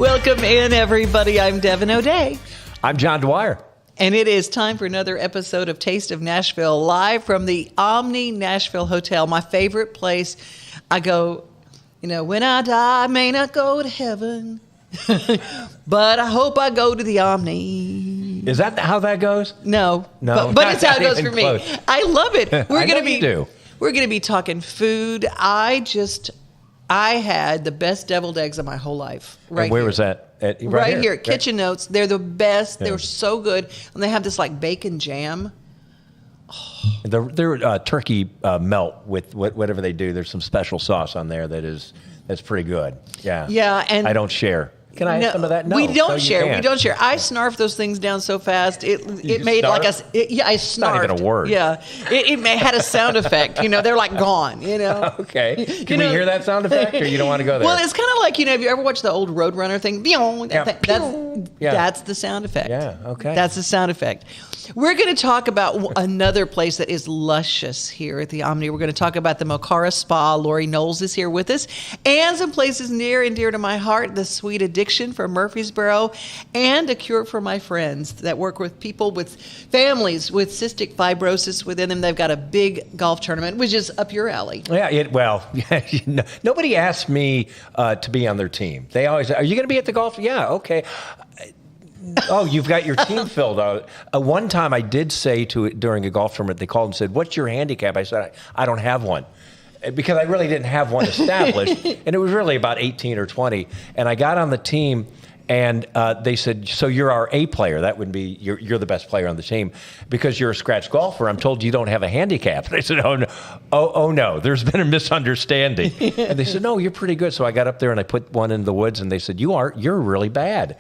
Welcome in, everybody. I'm Devon O'Day. I'm John Dwyer. And it is time for another episode of Taste of Nashville, live from the Omni Nashville Hotel, my favorite place. I go, when I die, I may not go to heaven, but I hope I go to the Omni. Is that how that goes? No. No. But it's how it goes for me. Close. I love it. We're going to be talking food. I had the best deviled eggs of my whole life. Right. And where was that? Right here. Kitchen Notes. They're the best. Yeah. They're so good. And they have this like bacon jam. Oh. Their turkey melt with whatever they do. There's some special sauce on there that's pretty good. Yeah. Yeah. And I don't share. Can I have some of that? No. We don't share. We don't share. I snarf those things down so fast. It made snarf? I snarfed. Not even a word. Yeah. It had a sound effect. They're like gone, Okay. Can we hear that sound effect, or you don't want to go there? Well, it's kind of like, have you ever watched the old Roadrunner thing? That's the sound effect. Yeah, okay. That's the sound effect. We're going to talk about another place that is luscious here at the Omni. We're going to talk about the Mokara Spa. Lori Knowles is here with us. And some places near and dear to my heart, the Sweet Addiction from Murfreesboro, and a cure for my friends that work with people with families with cystic fibrosis within them. They've got a big golf tournament, which is up your alley. Yeah, nobody asked me to be on their team. They always say, are you going to be at the golf? Yeah, okay. Oh, you've got your team filled out. One time I did say during a golf tournament, they called and said, what's your handicap? I said, I don't have one. Because I really didn't have one established. And it was really about 18 or 20. And I got on the team, and they said, so you're our A player. That would be, you're the best player on the team. Because you're a scratch golfer, I'm told you don't have a handicap. And I said, oh no, there's been a misunderstanding. And they said, no, you're pretty good. So I got up there and I put one in the woods, and they said, you're really bad.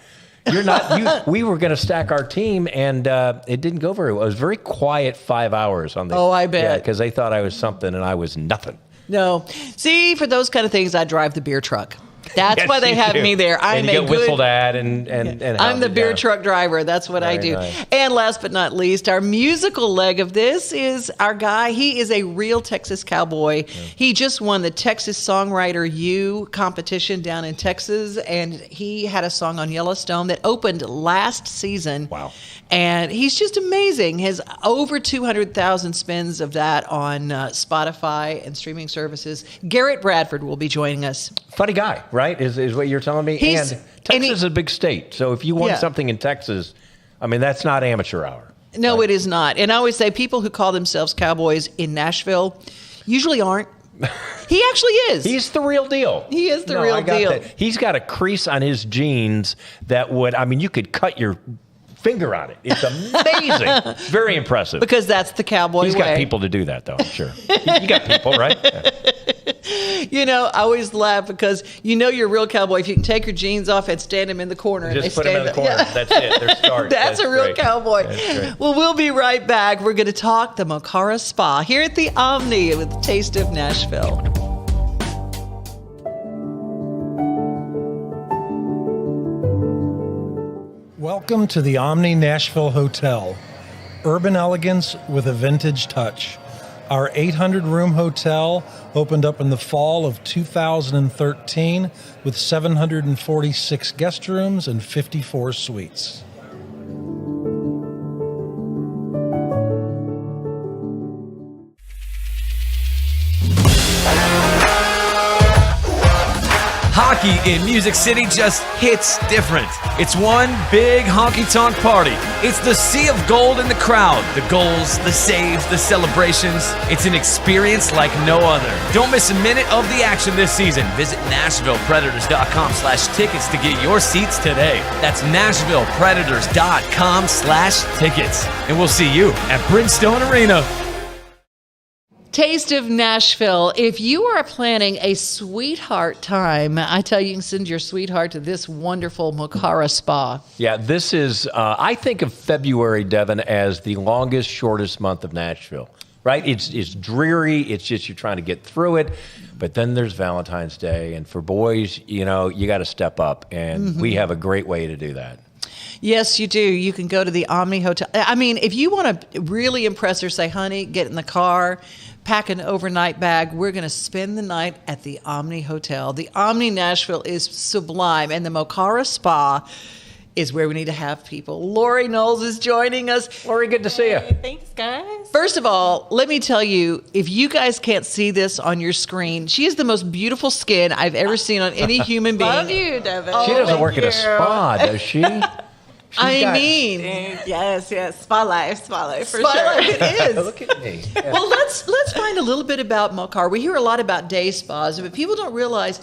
You're not. We were going to stack our team, and it didn't go very well. It was a very quiet 5 hours on the. Oh, I bet. Yeah, because they thought I was something, and I was nothing. No, see, for those kind of things, I drive the beer truck. That's why they have me there. I'm a good whistled at and I'm the beer truck driver. That's what I do. Nice. And last but not least, our musical leg of this is our guy. He is a real Texas cowboy. Yeah. He just won the Texas Songwriter U competition down in Texas, and he had a song on Yellowstone that opened last season. Wow. And he's just amazing. His over 200,000 spins of that on Spotify and streaming services. Garrett Bradford will be joining us. Funny guy, right? Is what you're telling me? And Texas is a big state. So if you want something in Texas, that's not amateur hour. No, right? It is not. And I always say people who call themselves cowboys in Nashville usually aren't. He actually is. He's the real deal. He is the real deal. That. He's got a crease on his jeans that would, you could cut your finger on it. It's amazing. Very impressive. Because that's the cowboy way. He's got people to do that, though, I'm sure. You got people, right? Yeah. I always laugh because you're a real cowboy if you can take your jeans off and stand them in the corner. Just put them in the corner. Yeah. That's it. They're stark. That's a real cowboy. Well, we'll be right back. We're going to talk the Mokara Spa here at the Omni with Taste of Nashville. Welcome to the Omni Nashville Hotel. Urban elegance with a vintage touch. Our 800-room hotel opened up in the fall of 2013 with 746 guest rooms and 54 suites. Hockey in Music City just hits different. It's one big honky-tonk party. It's the sea of gold in the crowd. The goals, the saves, the celebrations. It's an experience like no other. Don't miss a minute of the action this season. Visit NashvillePredators.com/tickets to get your seats today. That's NashvillePredators.com/tickets. And we'll see you at Bridgestone Arena. Taste of Nashville. If you are planning a sweetheart time, I tell you, you can send your sweetheart to this wonderful Mokara Spa. Yeah, this is, I think of February, Devon, as the longest, shortest month of Nashville, right? It's dreary. It's just you're trying to get through it. But then there's Valentine's Day. And for boys, you got to step up. And we have a great way to do that. Yes, you do. You can go to the Omni Hotel. If you want to really impress her, say, honey, get in the car, pack an overnight bag. We're going to spend the night at the Omni Hotel. The Omni Nashville is sublime, and the Mokara Spa is where we need to have people. Lori Knowles is joining us. Lori, good to see you. Thanks, guys. First of all, let me tell you, if you guys can't see this on your screen, she has the most beautiful skin I've ever seen on any human being. Love you, Devon. She doesn't work at a spa, does she? Yes, spotlight for Spotlight, sure. it is. Look at me. Yeah. Well, let's find a little bit about Mokara. We hear a lot about day spas, but people don't realize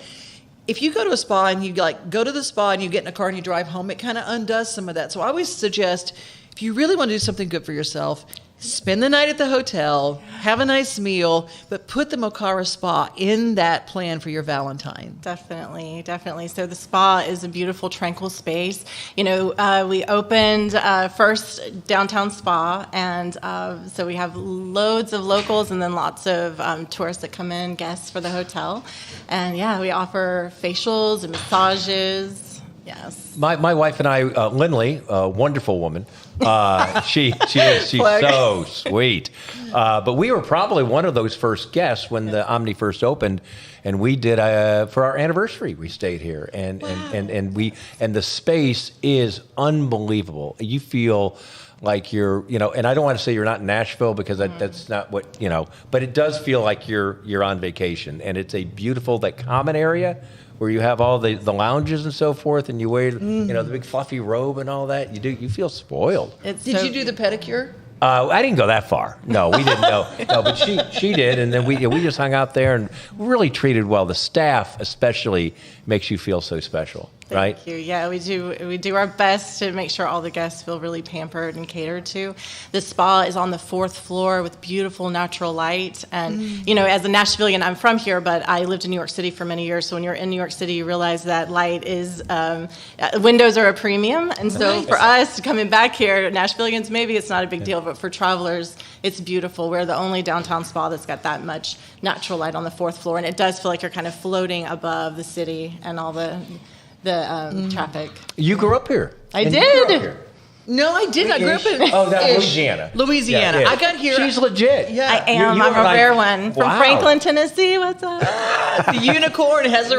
if you go to a spa and you go to the spa and you get in a car and you drive home, it kind of undoes some of that. So I always suggest if you really want to do something good for yourself, spend the night at the hotel, have a nice meal, but put the Mokara Spa in that plan for your Valentine. Definitely. So the spa is a beautiful, tranquil space. We opened first downtown spa, and so we have loads of locals and then lots of tourists that come in, guests for the hotel. And we offer facials and massages. Yes. My wife and I, Lindley, a wonderful woman. She's so sweet. But we were probably one of those first guests when the Omni first opened, and we did for our anniversary. We stayed here, and the space is unbelievable. You feel like you're, and I don't want to say you're not in Nashville because that's not what, but it does feel like you're on vacation, and it's a beautiful, that common area where you have all the lounges and so forth, and you wear, the big fluffy robe and all that. You feel spoiled. Did you do the pedicure? I didn't go that far. No, we didn't know. No, but she did, and then we just hung out there and really treated well. The staff especially makes you feel so special. Right? Thank you. Yeah, we do our best to make sure all the guests feel really pampered and catered to. The spa is on the 4th floor with beautiful natural light. And, as a Nashvilleian, I'm from here, but I lived in New York City for many years. So when you're in New York City, you realize that light is, windows are a premium. And so for us coming back here, Nashvilleians, maybe it's not a big deal, but for travelers, it's beautiful. We're the only downtown spa that's got that much natural light on the 4th floor. And it does feel like you're kind of floating above the city and all the traffic. You grew up here. I did. No, I didn't. I grew up in Louisiana. Louisiana. Yeah. I got here. She's legit. Yeah. I am. You I'm a like, rare one from wow. Franklin, Tennessee. What's up? The unicorn has a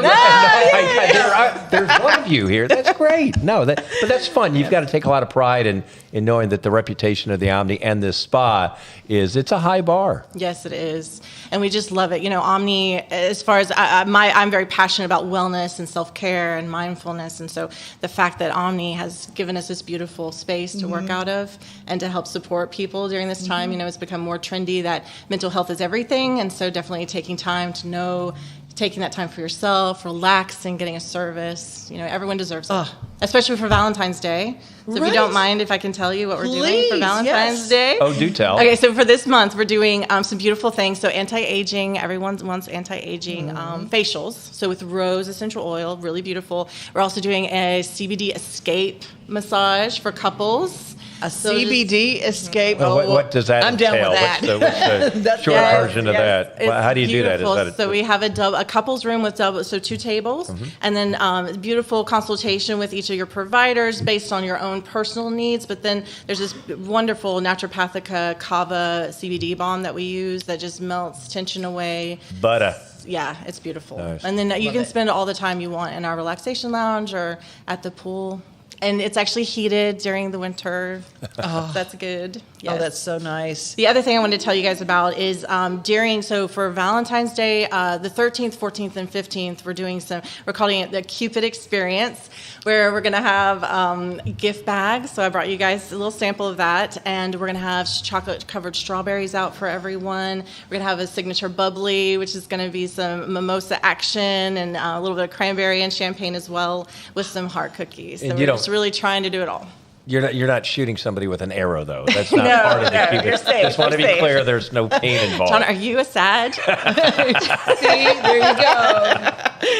There's one of you here. That's great. But that's fun. You've got to take a lot of pride in knowing that the reputation of the Omni and this spa it's a high bar. Yes, it is. And we just love it. Omni, as far as I'm very passionate about wellness and self-care and mindfulness. And so the fact that Omni has given us this beautiful space to work out of and to help support people during this time, it's become more trendy that mental health is everything. And so definitely taking time to taking that time for yourself, relaxing, getting a service. Everyone deserves it, especially for Valentine's Day. So if you don't mind, if I can tell you what we're doing for Valentine's Day. Oh, do tell. Okay, so for this month, we're doing some beautiful things. So anti-aging, everyone wants anti-aging facials. So with rose essential oil, really beautiful. We're also doing a CBD escape massage for couples. A CBD escape. Well, what does that I'm entail? down with that. What's the short version of that? How do you do that? Is that so we have a couples room with 2 tables, and then beautiful consultation with each of your providers based on your own personal needs. But then there's this wonderful naturopathic kava CBD balm that we use that just melts tension away. Butter. Yeah, it's beautiful. Nice. And then you can spend all the time you want in our relaxation lounge or at the pool. And it's actually heated during the winter. That's good. Yes. Oh, that's so nice. The other thing I wanted to tell you guys about is for Valentine's Day, the 13th, 14th, and 15th, we're calling it the Cupid Experience, where we're going to have gift bags. So I brought you guys a little sample of that. And we're going to have chocolate-covered strawberries out for everyone. We're going to have a signature bubbly, which is going to be some mimosa action and a little bit of cranberry and champagne as well with some heart cookies. So we're just really trying to do it all. You're not shooting somebody with an arrow, though. That's not part of the Cupid. You're safe. Just want to be clear, there's no pain involved. John, are you a Sag? See, there you go.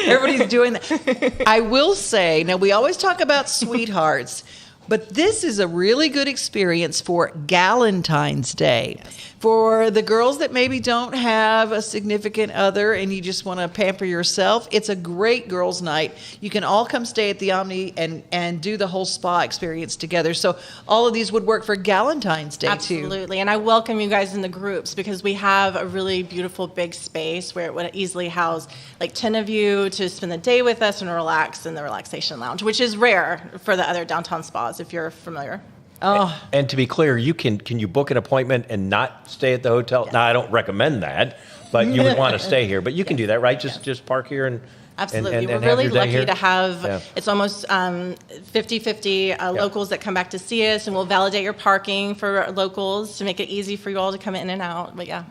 Everybody's doing that. I will say, now we always talk about sweethearts, but this is a really good experience for Galentine's Day. For the girls that maybe don't have a significant other and you just want to pamper yourself, it's a great girls' night. You can all come stay at the Omni and do the whole spa experience together. So all of these would work for Galentine's Day, too. Absolutely. And I welcome you guys in the groups because we have a really beautiful big space where it would easily house like 10 of you to spend the day with us and relax in the relaxation lounge, which is rare for the other downtown spas, if you're familiar. Oh, And to be clear, can you book an appointment and not stay at the hotel? Now, I don't recommend that, but you would want to stay here. But you can do that, right? Just park here and Absolutely. and We're have really your day lucky here? to have, Yeah. it's almost 50-50 locals that come back to see us, and we'll validate your parking for locals to make it easy for you all to come in and out. But yeah.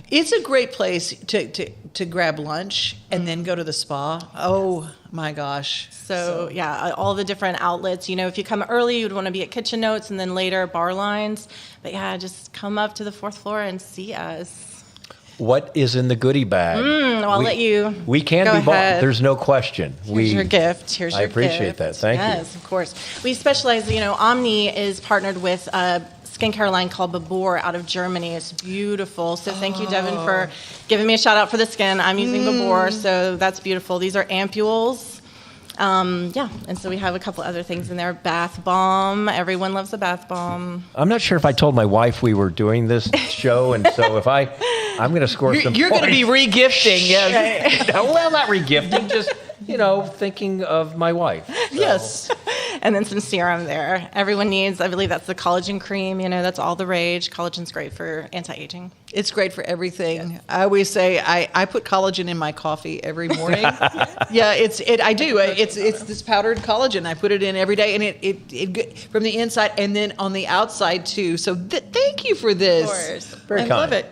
it's a great place to grab lunch and then go to the spa. Oh, my gosh. So yeah, all the different outlets. You know, if you come early, you'd want to be at Kitchen Notes and then later bar lines. But yeah, just come up to the 4th floor and see us. What is in the goodie bag? I'll let you We can go be bought. ahead. There's no question. Here's your gift. Here's your I gift. appreciate that. Thank you. Yes, of course. We specialize, Omni is partnered with a skincare line called Babor out of Germany. It's beautiful. So thank you, Devon, for giving me a shout out for the skin. I'm using Babor, so that's beautiful. These are ampules. And so we have a couple other things in there. Bath bomb. Everyone loves a bath bomb. I'm not sure if I told my wife we were doing this show, and so if I'm going to score some You're going to be points. regifting, yes. No, well, not regifting, just, thinking of my wife. So. Yes. And then some serum there. Everyone needs, I believe that's the collagen cream. That's all the rage. Collagen's great for anti-aging. It's great for everything. Yes. I always say I put collagen in my coffee every morning. I do. It's this powdered collagen. I put it in every day, and it from the inside and then on the outside too. So thank you for this. Of course. Very I kind. love it.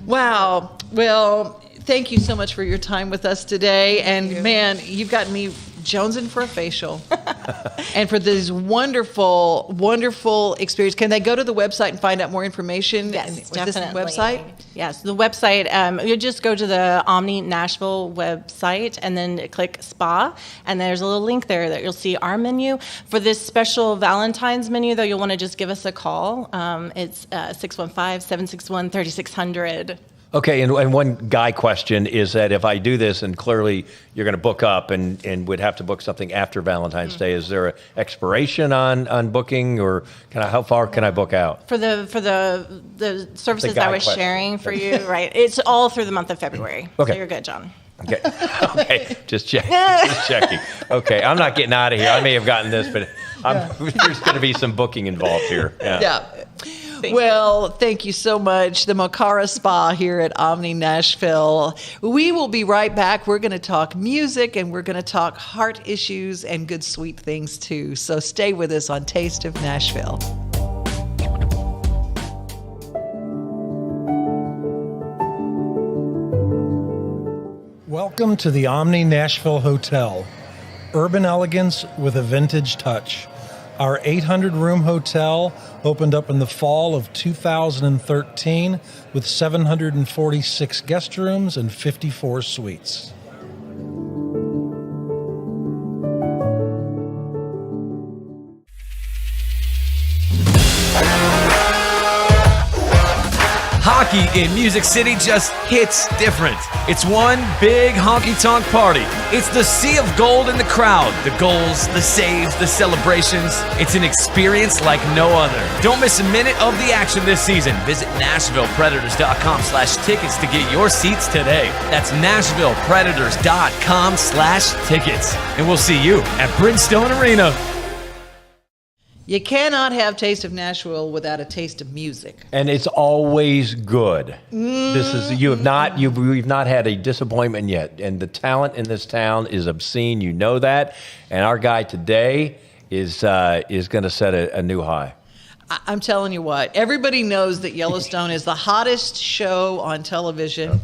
Wow. Well, thank you so much for your time with us today. And man, you've got me jonesing for a facial. And for this wonderful, wonderful experience. Can they go to the website and find out more information? Yes, Is this the definitely. website? Yes, the website, you just go to the Omni Nashville website and then click spa, and there's a little link there that you'll see our menu. For this special Valentine's menu, though, you'll want to just give us a call. It's 615-761-3600. Okay, and one guy question is that if I do this and clearly you're going to book up and would have to book something after Valentine's Day, is there an expiration on booking, or how far can I book out? For the services guy I was question. sharing for you, right? It's all through the month of February. Okay. So you're good, John. Okay, okay, just checking. Okay, I'm not getting out of here. I may have gotten this, but there's going to be some booking involved here. Yeah. Well, thank you so much. The Mokara Spa here at Omni Nashville. We will be right back. We're going to talk music, and we're going to talk heart issues and good sweet things too. So stay with us on Taste of Nashville. Welcome to the Omni Nashville Hotel. Urban elegance with a vintage touch. Our 800-room hotel opened up in the fall of 2013 with 746 guest rooms and 54 suites. Hockey in Music City just hits different. It's one big honky-tonk party. It's the sea of gold in the crowd. The goals, the saves, the celebrations. It's an experience like no other. Don't miss a minute of the action this season. Visit NashvillePredators.com/tickets to get your seats today. That's NashvillePredators.com/tickets. And we'll see you at Bridgestone Arena. You cannot have Taste of Nashville without a taste of music. And it's always good. This is we've not had a disappointment yet, and the talent in this town is obscene. You know that, and our guy today is going to set a new high. I'm telling you what, everybody knows that Yellowstone is the hottest show on television,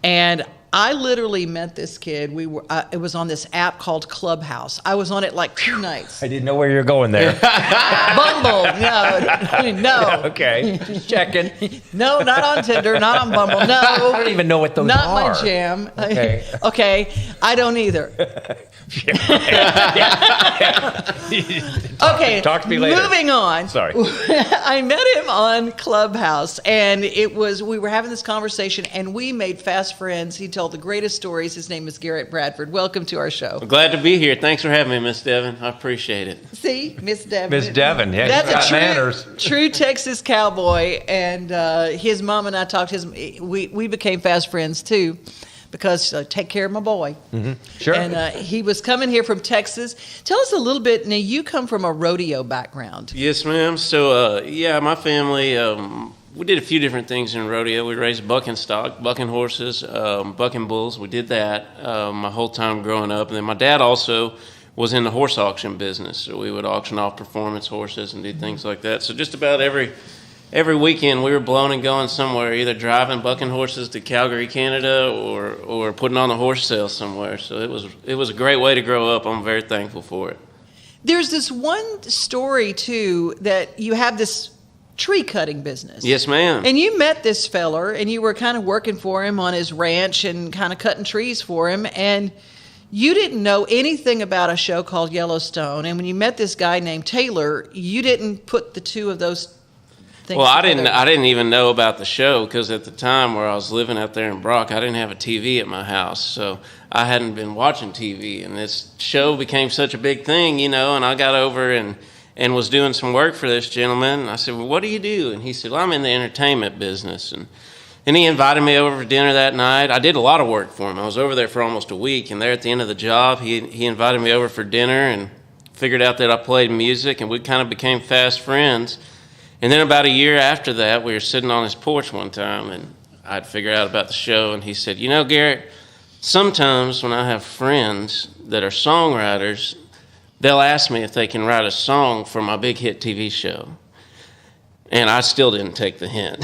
and I literally met this kid. It was on this app called Clubhouse. I was on it like 2 nights. I didn't know where you were going there. Bumble, no. Okay, just checking. No, not on Tinder, not on Bumble. No, I don't even know what those not are. my jam. Okay. Okay, I don't either. Okay, Talk to me later. Moving on. Sorry. I met him on Clubhouse, and we were having this conversation, and we made fast friends. He told the greatest stories. His name is Garrett Bradford. Welcome to our show. I'm glad to be here. Thanks for having me, Miss Devon. I appreciate it. See, Miss Devon. Miss Devon, yeah, That's she's got a true, manners. true Texas cowboy, and his mom and I talked. We became fast friends too, because take care of my boy. Mm-hmm. Sure. And he was coming here from Texas. Tell us a little bit. Now, you come from a rodeo background. Yes, ma'am. So, my family, we did a few different things in rodeo. We raised bucking stock, bucking horses, bucking bulls. We did that my whole time growing up. And then my dad also was in the horse auction business. So we would auction off performance horses and do things like that. So just about every weekend we were blowing and going somewhere, either driving bucking horses to Calgary, Canada, or putting on a horse sale somewhere. So it was a great way to grow up. I'm very thankful for it. There's this one story too that you have this tree cutting business. Yes, ma'am. And you met this feller, and you were kind of working for him on his ranch and kind of cutting trees for him, and you didn't know anything about a show called Yellowstone. And when you met this guy named Taylor, you didn't put the two of those things Well, together. I didn't even know about the show because at the time where I was living out there in Brock, I didn't have a TV at my house, so I hadn't been watching TV. And this show became such a big thing, and I got over and was doing some work for this gentleman. And I said, well, what do you do? And he said, well, I'm in the entertainment business. And he invited me over for dinner that night. I did a lot of work for him. I was over there for almost a week, and there at the end of the job, he invited me over for dinner and figured out that I played music, and we kind of became fast friends. And then about a year after that, we were sitting on his porch one time, and I'd figured out about the show, and he said, Garrett, sometimes when I have friends that are songwriters, they'll ask me if they can write a song for my big hit TV show. And I still didn't take the hint.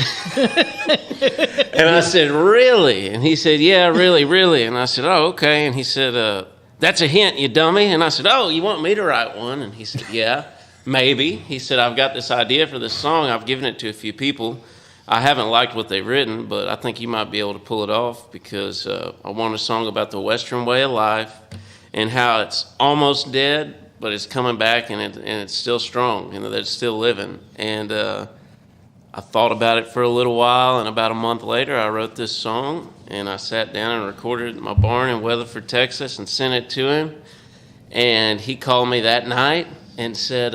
And I said, really? And he said, yeah, really, really. And I said, oh, okay. And he said, that's a hint, you dummy. And I said, oh, you want me to write one? And he said, yeah, maybe. He said, I've got this idea for this song. I've given it to a few people. I haven't liked what they've written, but I think you might be able to pull it off because I want a song about the Western way of life and how it's almost dead, but it's coming back and it's still strong, that it's still living. And I thought about it for a little while, and about a month later, I wrote this song, and I sat down and recorded it in my barn in Weatherford, Texas, and sent it to him. And he called me that night and said,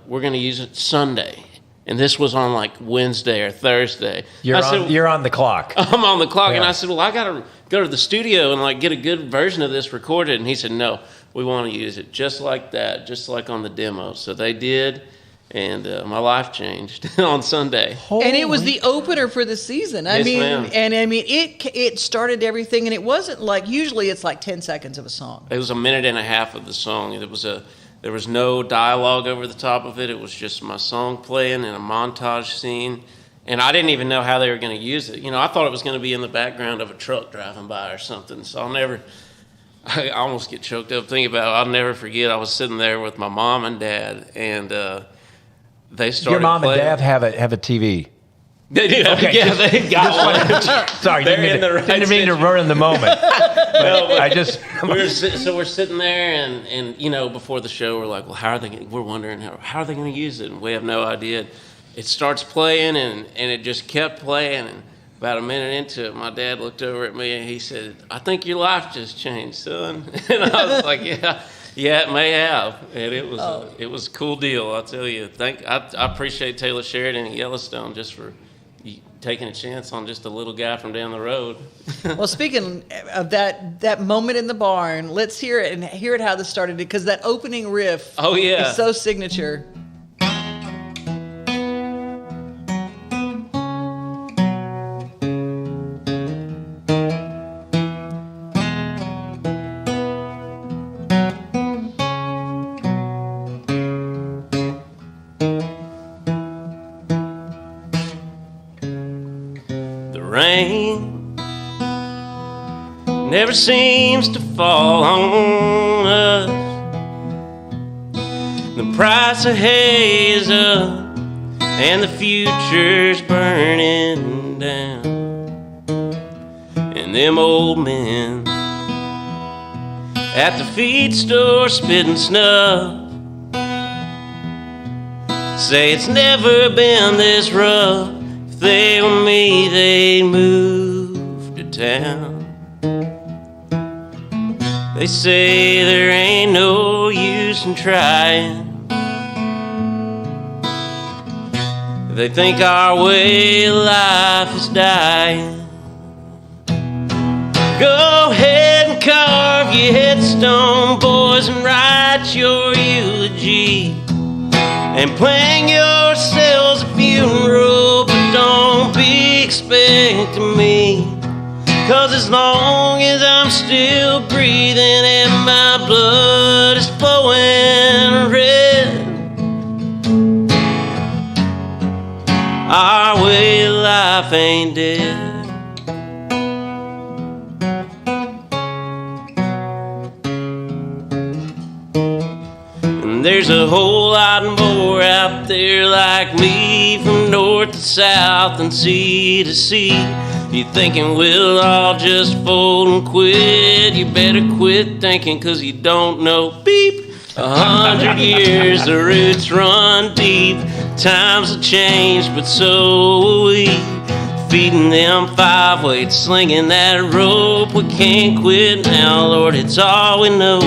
we're going to use it Sunday. And this was on like Wednesday or Thursday. You're on the clock. I'm on the clock. Yeah. And I said, well, I got to go to the studio and get a good version of this recorded. And he said, no, we want to use it just like that, just like on the demo. So they did. And my life changed on Sunday. And it was the opener for the season. Yes, ma'am. It started everything, and it wasn't like, usually it's like 10 seconds of a song. It was a minute and a half of the song. There was no dialogue over the top of it. It was just my song playing and a montage scene. And I didn't even know how they were going to use it. I thought it was going to be in the background of a truck driving by or something. So I almost get choked up thinking about it. I'll never forget. I was sitting there with my mom and dad, and they started Your mom playing. and dad have a TV. They do. Okay. Yeah, they got one. Sorry, They're didn't in the right mean to situation. ruin the moment. We're sitting there, and before the show, we're like, well, we're wondering how are they going to use it, and we have no idea. It starts playing, and it just kept playing, and about a minute into it, my dad looked over at me, and he said, I think your life just changed, son. And I was like, yeah, it may have, and it was a cool deal, I'll tell you. I appreciate Taylor Sheridan at Yellowstone just for taking a chance on just a little guy from down the road. Well, speaking of that moment in the barn, let's hear it how this started, because that opening riff is so signature. Rain never seems to fall on us. The price of hay is up and the future's burning down. And them old men at the feed store spitting snuff say it's never been this rough. If they were me, they'd move to town. They say there ain't no use in trying. They think our way of life is dying. Go ahead and carve your headstone, boys, and write your eulogy. And plan yourselves a funeral, but don't be expecting me. 'Cause as long as I'm still breathing and my blood is flowing red, our way of life ain't dead. And there's a whole lot more out there like me, from north to south and sea to sea. You thinking we'll all just fold and quit? You better quit thinking, 'cause you don't know. Beep! 100 years, the roots run deep. Times have changed, but so will we. Feeding them 5 weights, slinging that rope. We can't quit now, Lord, it's all we know.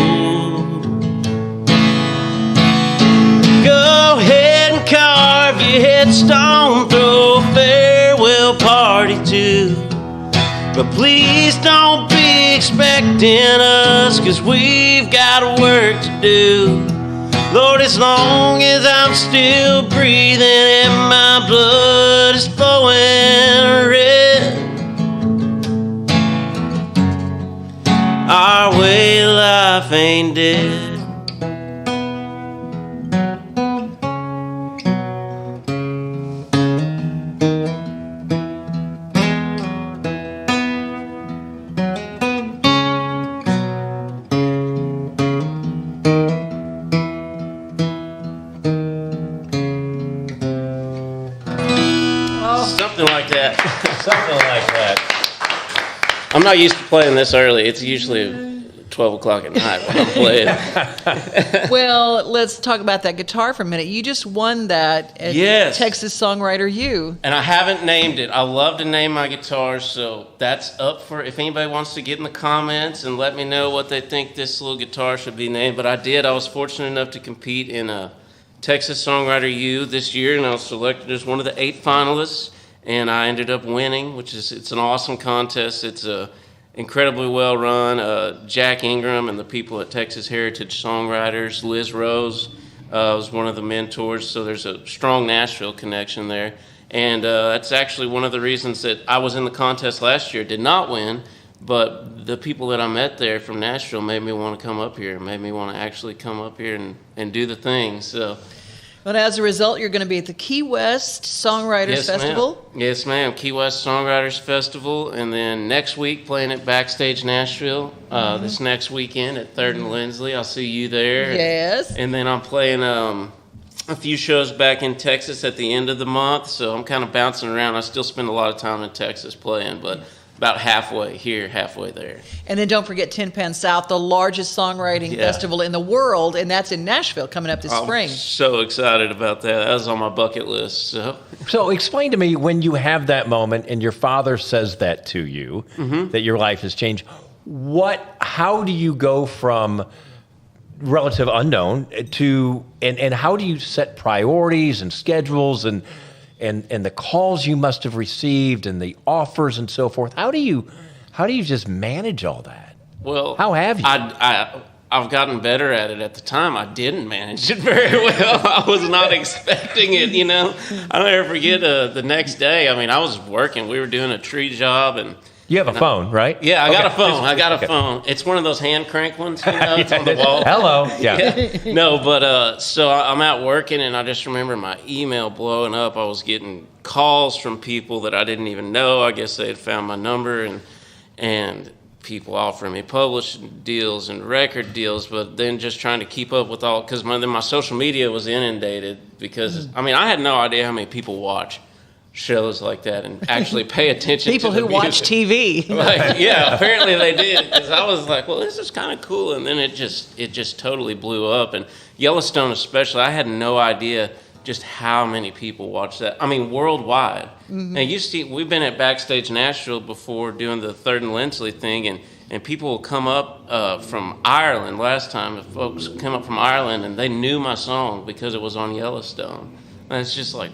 Go ahead and carve your headstone, throw a farewell party too. But please don't be expecting us, 'cause we've got work to do. Lord, as long as I'm still breathing and my blood is flowing red, our way of life ain't dead. Something like that. I'm not used to playing this early. It's usually 12 o'clock at night when I'm playing. Well, let's talk about that guitar for a minute. You just won that at Yes. Texas Songwriter U. And I haven't named it. I love to name my guitars, so that's up for if anybody wants to get in the comments and let me know what they think this little guitar should be named. But I did. I was fortunate enough to compete in a Texas Songwriter U this year, and I was selected as one of the 8 finalists. And I ended up winning, it's an awesome contest. It's incredibly well run. Jack Ingram and the people at Texas Heritage Songwriters, Liz Rose was one of the mentors, so there's a strong Nashville connection there. And that's actually one of the reasons that I was in the contest last year, did not win, but the people that I met there from Nashville made me want to come up here, made me want to actually come up here and do the thing. So. But as a result, you're going to be at the Key West Songwriters Festival. Ma'am. Yes, ma'am. Key West Songwriters Festival. And then next week, playing at Backstage Nashville. This next weekend at 3rd and Lindsley. I'll see you there. Yes. And then I'm playing a few shows back in Texas at the end of the month. So I'm kind of bouncing around. I still spend a lot of time in Texas playing, but about halfway here, halfway there. And then don't forget Tin Pan South, the largest songwriting festival in the world, and that's in Nashville coming up this spring. I'm so excited about that. That was on my bucket list. So explain to me, when you have that moment and your father says that to you, that your life has changed, how do you go from relative unknown to, and how do you set priorities and schedules and the calls you must have received and the offers and so forth? How do you just manage all that? Well, how have you? I've gotten better at it. At the time, I didn't manage it very well. I was not expecting it, you know. I'll never forget the next day. I mean, I was working. We were doing a tree job, and you have a phone, right? Yeah, I got a phone. I got a phone. It's one of those hand crank ones, you know, it's on the wall. Hello. Yeah. No, but so I'm out working, and I just remember my email blowing up. I was getting calls from people that I didn't even know. I guess they had found my number, and people offering me publishing deals and record deals, but then just trying to keep up with all, because my social media was inundated because, I mean, I had no idea how many people watch shows like that and actually pay attention People to the who watch music. TV. Like, yeah, apparently they did, because I was like, well, this is kind of cool, and then it just totally blew up. And Yellowstone especially, I had no idea just how many people watch that. I mean, worldwide. Mm-hmm. And we've been at Backstage Nashville before doing the Third and Lindsley thing, and people will come up from Ireland. Last time, the folks come up from Ireland, and they knew my song because it was on Yellowstone. And it's just like,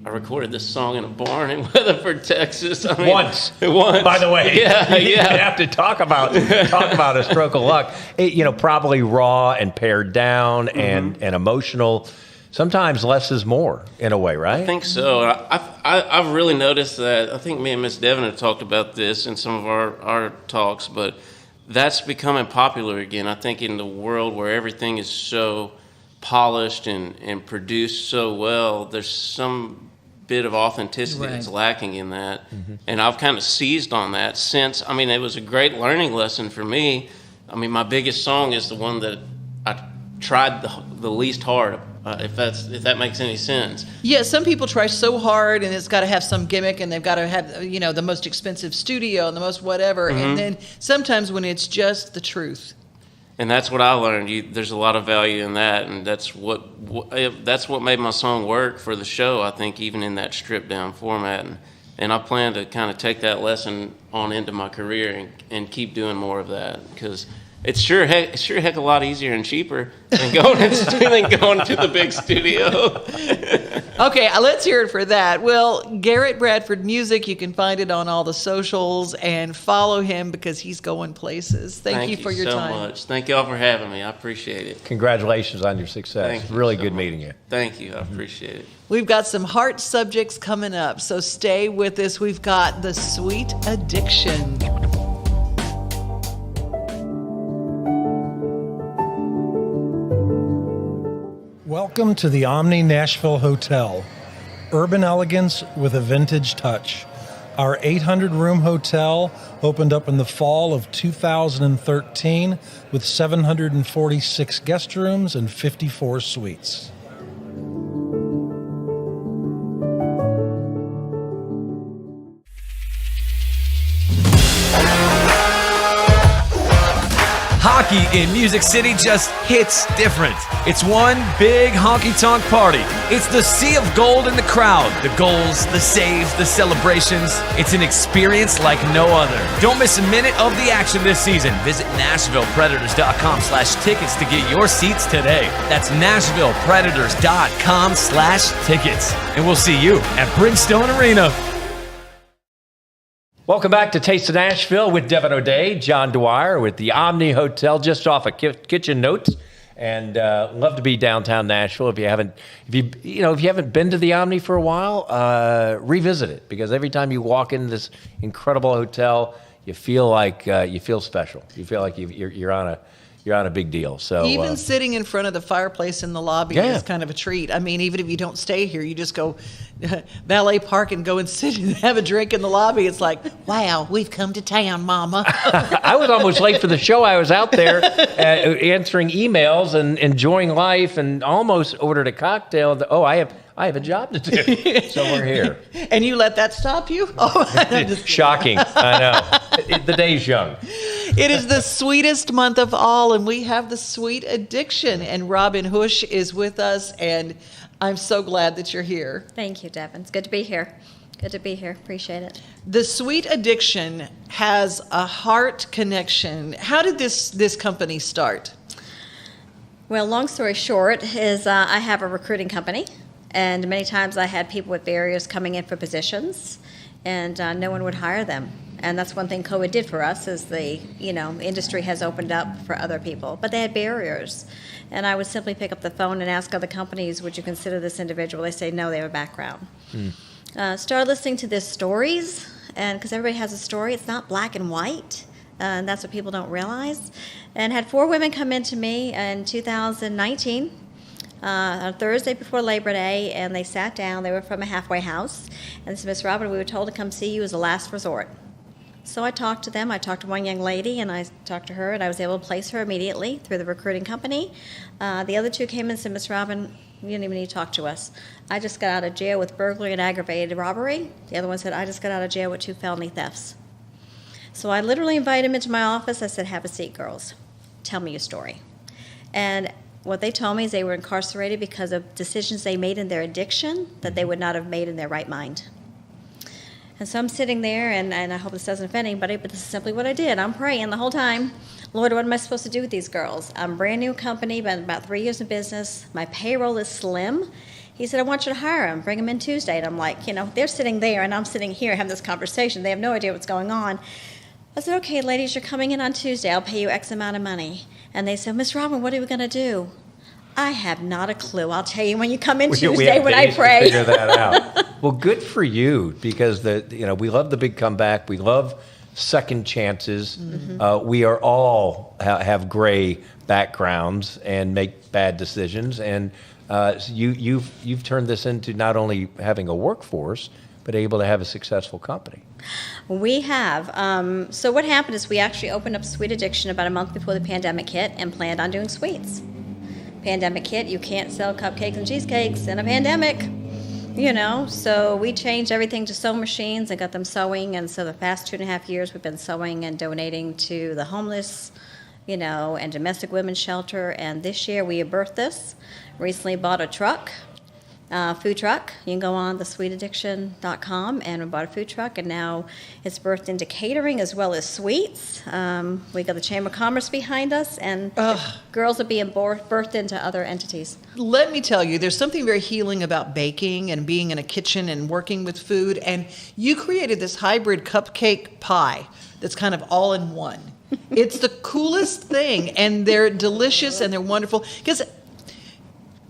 I recorded this song in a barn in Weatherford, Texas. I mean, once, by the way. Yeah, you have to talk about a stroke of luck. Probably raw and pared down and emotional. Sometimes less is more, in a way, right? I think so. I've really noticed that. I think me and Miss Devon have talked about this in some of our talks, but that's becoming popular again. I think in the world where everything is so polished and produced so well, there's some bit of authenticity that's lacking in that. Mm-hmm. And I've kind of seized on that since. I mean, it was a great learning lesson for me. I mean, my biggest song is the one that I tried the least hard. If that makes any sense. Yeah, some people try so hard, and it's got to have some gimmick, and they've got to have the most expensive studio and the most whatever. Mm-hmm. And then sometimes when it's just the truth. And that's what I learned. There's a lot of value in that, and that's what made my song work for the show. I think even in that stripped down format, and I plan to kind of take that lesson on into my career and keep doing more of that, because it's sure heck a lot easier and cheaper than going to the big studio. Okay, let's hear it for that. Well, Garrett Bradford Music, you can find it on all the socials and follow him because he's going places. Thank you for your time. Thank you so much. Thank y'all for having me. I appreciate it. Congratulations on your success. Thank you really so good much. meeting you. Thank you. I appreciate it. We've got some heart subjects coming up, so stay with us. We've got The Sweet Addiction. Welcome to the Omni Nashville Hotel. Urban elegance with a vintage touch. Our 800-room hotel opened up in the fall of 2013 with 746 guest rooms and 54 suites. Hockey in Music City just hits different. It's one big honky-tonk party. It's the sea of gold in the crowd. The goals, the saves, the celebrations. It's an experience like no other. Don't miss a minute of the action this season. Visit NashvillePredators.com/tickets to get your seats today. That's NashvillePredators.com/tickets. And we'll see you at Bridgestone Arena. Welcome back to Taste of Nashville with Devon O'Day, John Dwyer with the Omni Hotel just off of Kitchen Notes, and love to be downtown Nashville. If you haven't been to the Omni for a while, revisit it, because every time you walk into this incredible hotel, you feel like you feel special. You feel like you're on a big deal. So even sitting in front of the fireplace in the lobby is kind of a treat. I mean, even if you don't stay here, you just go valet park and go and sit and have a drink in the lobby. It's like, wow, we've come to town, Mama. I was almost late for the show. I was out there answering emails and enjoying life, and almost ordered a cocktail. I have a job to do. So we're here. And you let that stop you? Oh, shocking. I know. The day's young. It is the sweetest month of all, and we have the Sweet Addiction. And Robin Housch is with us, and I'm so glad that you're here. Thank you, Devon. It's good to be here. Good to be here. Appreciate it. The Sweet Addiction has a heart connection. How did this company start? Well, long story short is I have a recruiting company, and many times I had people with barriers coming in for positions, and no one would hire them. And that's one thing COVID did for us, is the industry has opened up for other people, but they had barriers. And I would simply pick up the phone and ask other companies, would you consider this individual? They say no, they have a background. Started listening to their stories, and because everybody has a story, it's not black and white, and that's what people don't realize. And had 4 women come in to me in 2019, on Thursday before Labor Day, and they sat down. They were from a halfway house, and they said, Miss Robin, we were told to come see you as a last resort. So I talked to them. I talked to one young lady, and I talked to her, and I was able to place her immediately through the recruiting company. The other two came in and said, Miss Robin, you didn't even need to talk to us. I just got out of jail with burglary and aggravated robbery. The other one said, I just got out of jail with 2 felony thefts. So I literally invited them into my office. I said, have a seat, girls. Tell me your story. And what they told me is they were incarcerated because of decisions they made in their addiction that they would not have made in their right mind. And so I'm sitting there, and I hope this doesn't offend anybody, but this is simply what I did. I'm praying the whole time. Lord, what am I supposed to do with these girls? I'm a brand new company, been about 3 years in business. My payroll is slim. He said, I want you to hire them. Bring them in Tuesday. And I'm like, they're sitting there, and I'm sitting here having this conversation. They have no idea what's going on. I said, okay, ladies, you're coming in on Tuesday. I'll pay you X amount of money. And they said, Miss Robin, what are we going to do? I have not a clue. I'll tell you when you come in Tuesday when I pray. To figure that out. Well, good for you, because we love the big comeback. We love second chances. Mm-hmm. We are all have gray backgrounds and make bad decisions, and you've turned this into not only having a workforce, but able to have a successful company. We have. So what happened is we actually opened up Sweet Addiction about a month before the pandemic hit and planned on doing sweets. Pandemic hit, you can't sell cupcakes and cheesecakes in a pandemic, so we changed everything to sewing machines and got them sewing, and so the past 2.5 years we've been sewing and donating to the homeless, and domestic women's shelter, and this year we birthed this, recently bought a truck, food truck. You can go on thesweetaddiction.com, and we bought a food truck, and now it's birthed into catering as well as sweets. We got the Chamber of Commerce behind us, and girls are being birthed into other entities. Let me tell you, there's something very healing about baking and being in a kitchen and working with food, and you created this hybrid cupcake pie that's kind of all in one. It's the coolest thing, and they're delicious and they're wonderful, because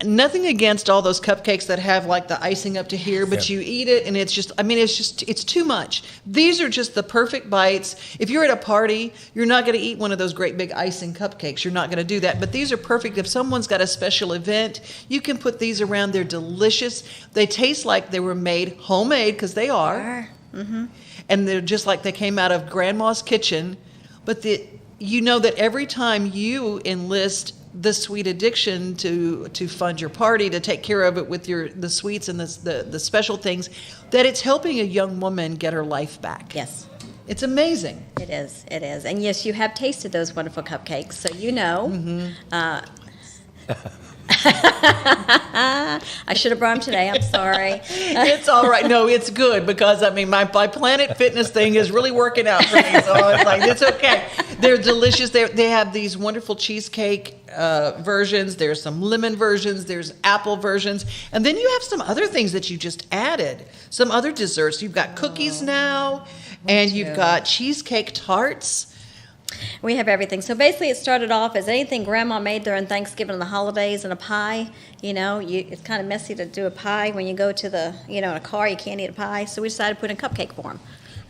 nothing against all those cupcakes that have like the icing up to here, but you eat it and it's too much. These are just the perfect bites. If you're at a party, you're not going to eat one of those great big icing cupcakes. You're not going to do that. But these are perfect. If someone's got a special event, you can put these around. They're delicious. They taste like they were made homemade, because they are. Mm-hmm. And they're just like they came out of grandma's kitchen. But that every time you enlist the Sweet Addiction to fund your party, to take care of it with the sweets and the special things, that it's helping a young woman get her life back. Yes. It's amazing. It is. And yes, you have tasted those wonderful cupcakes, so you know. Mm-hmm. I should have brought them today. I'm sorry. It's all right. No, it's good, because my Planet Fitness thing is really working out for me. So it's like, it's okay. They're delicious. They have these wonderful cheesecake versions. There's some lemon versions. There's apple versions, and then you have some other things that you just added. Some other desserts. You've got cookies now, and you've got cheesecake tarts. We have everything. So basically it started off as anything Grandma made during Thanksgiving and the holidays, and a pie. It's kind of messy to do a pie when you go to in a car, you can't eat a pie. So we decided to put in a cupcake form.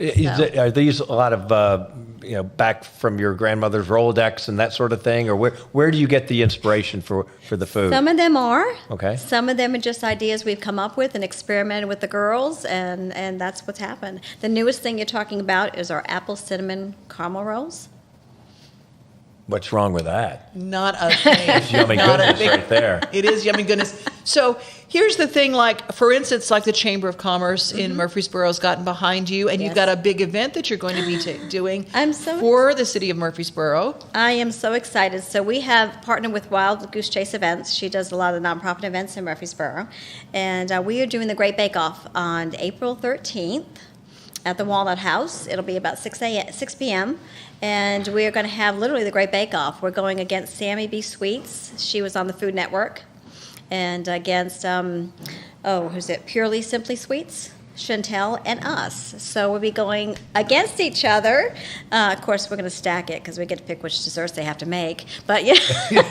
Are these a lot of, back from your grandmother's Rolodex and that sort of thing? Or where do you get the inspiration for the food? Some of them are. Okay. Some of them are just ideas we've come up with and experimented with the girls, and that's what's happened. The newest thing you're talking about is our apple cinnamon caramel rolls. What's wrong with that? Not a thing. It's yummy goodness right there. It is yummy goodness. So here's the thing, for instance, the Chamber of Commerce in Murfreesboro has gotten behind you, and you've got a big event that you're going to be doing for the city of Murfreesboro. I am so excited. So we have partnered with Wild Goose Chase Events. She does a lot of the nonprofit events in Murfreesboro. And we are doing the Great Bake Off on April 13th. At the Walnut House. It'll be about 6 p.m. And we are going to have literally the Great Bake Off. We're going against Sammy B. Sweets. She was on the Food Network. And against, who's it? Purely Simply Sweets, Chantel, and us. So we'll be going against each other. Of course, we're going to stack it because we get to pick which desserts they have to make. But yeah. You're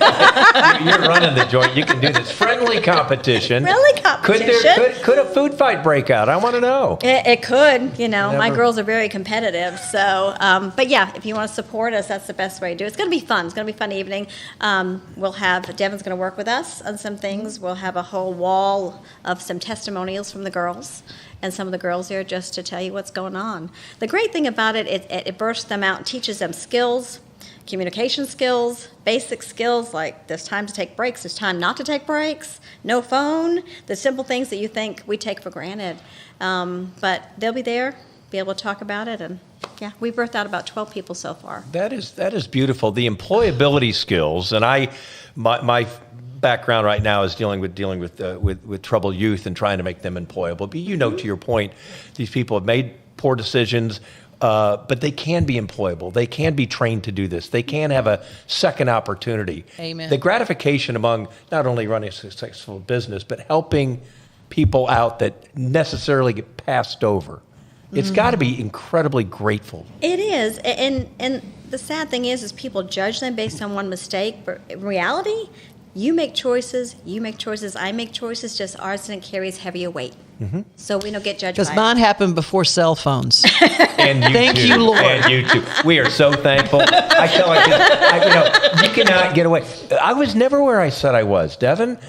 running the joint. You can do this. Friendly competition. Friendly competition. Could a food fight break out? I want to know. It could. My girls are very competitive. So, but yeah, if you want to support us, that's the best way to do it. It's going to be fun. It's going to be a fun evening. Devon's going to work with us on some things. We'll have a whole wall of some testimonials from the girls. and some of the girls there just to tell you what's going on. The great thing about it, it bursts them out and teaches them skills, communication skills, basic skills like there's time to take breaks, there's time not to take breaks, no phone, the simple things that you think we take for granted. But they'll be there, be able to talk about it, and yeah, we've birthed out about 12 people so far. That is beautiful. The employability skills, and my background right now is dealing with troubled youth and trying to make them employable. But you know, to your point, these people have made poor decisions, but they can be employable. They can be trained to do this. They can have a second opportunity. Amen. The gratification among not only running a successful business, but helping people out that necessarily get passed over. It's got to be incredibly grateful. It is, and the sad thing is people judge them based on one mistake, but in reality, you make choices, I make choices, just ours and carries heavier weight. So we don't get judged Does by mine happen before cell phones? And you Thank too. you, Lord. And you too. We are so thankful. I tell you, you cannot get away. I was never where I said I was, Devon.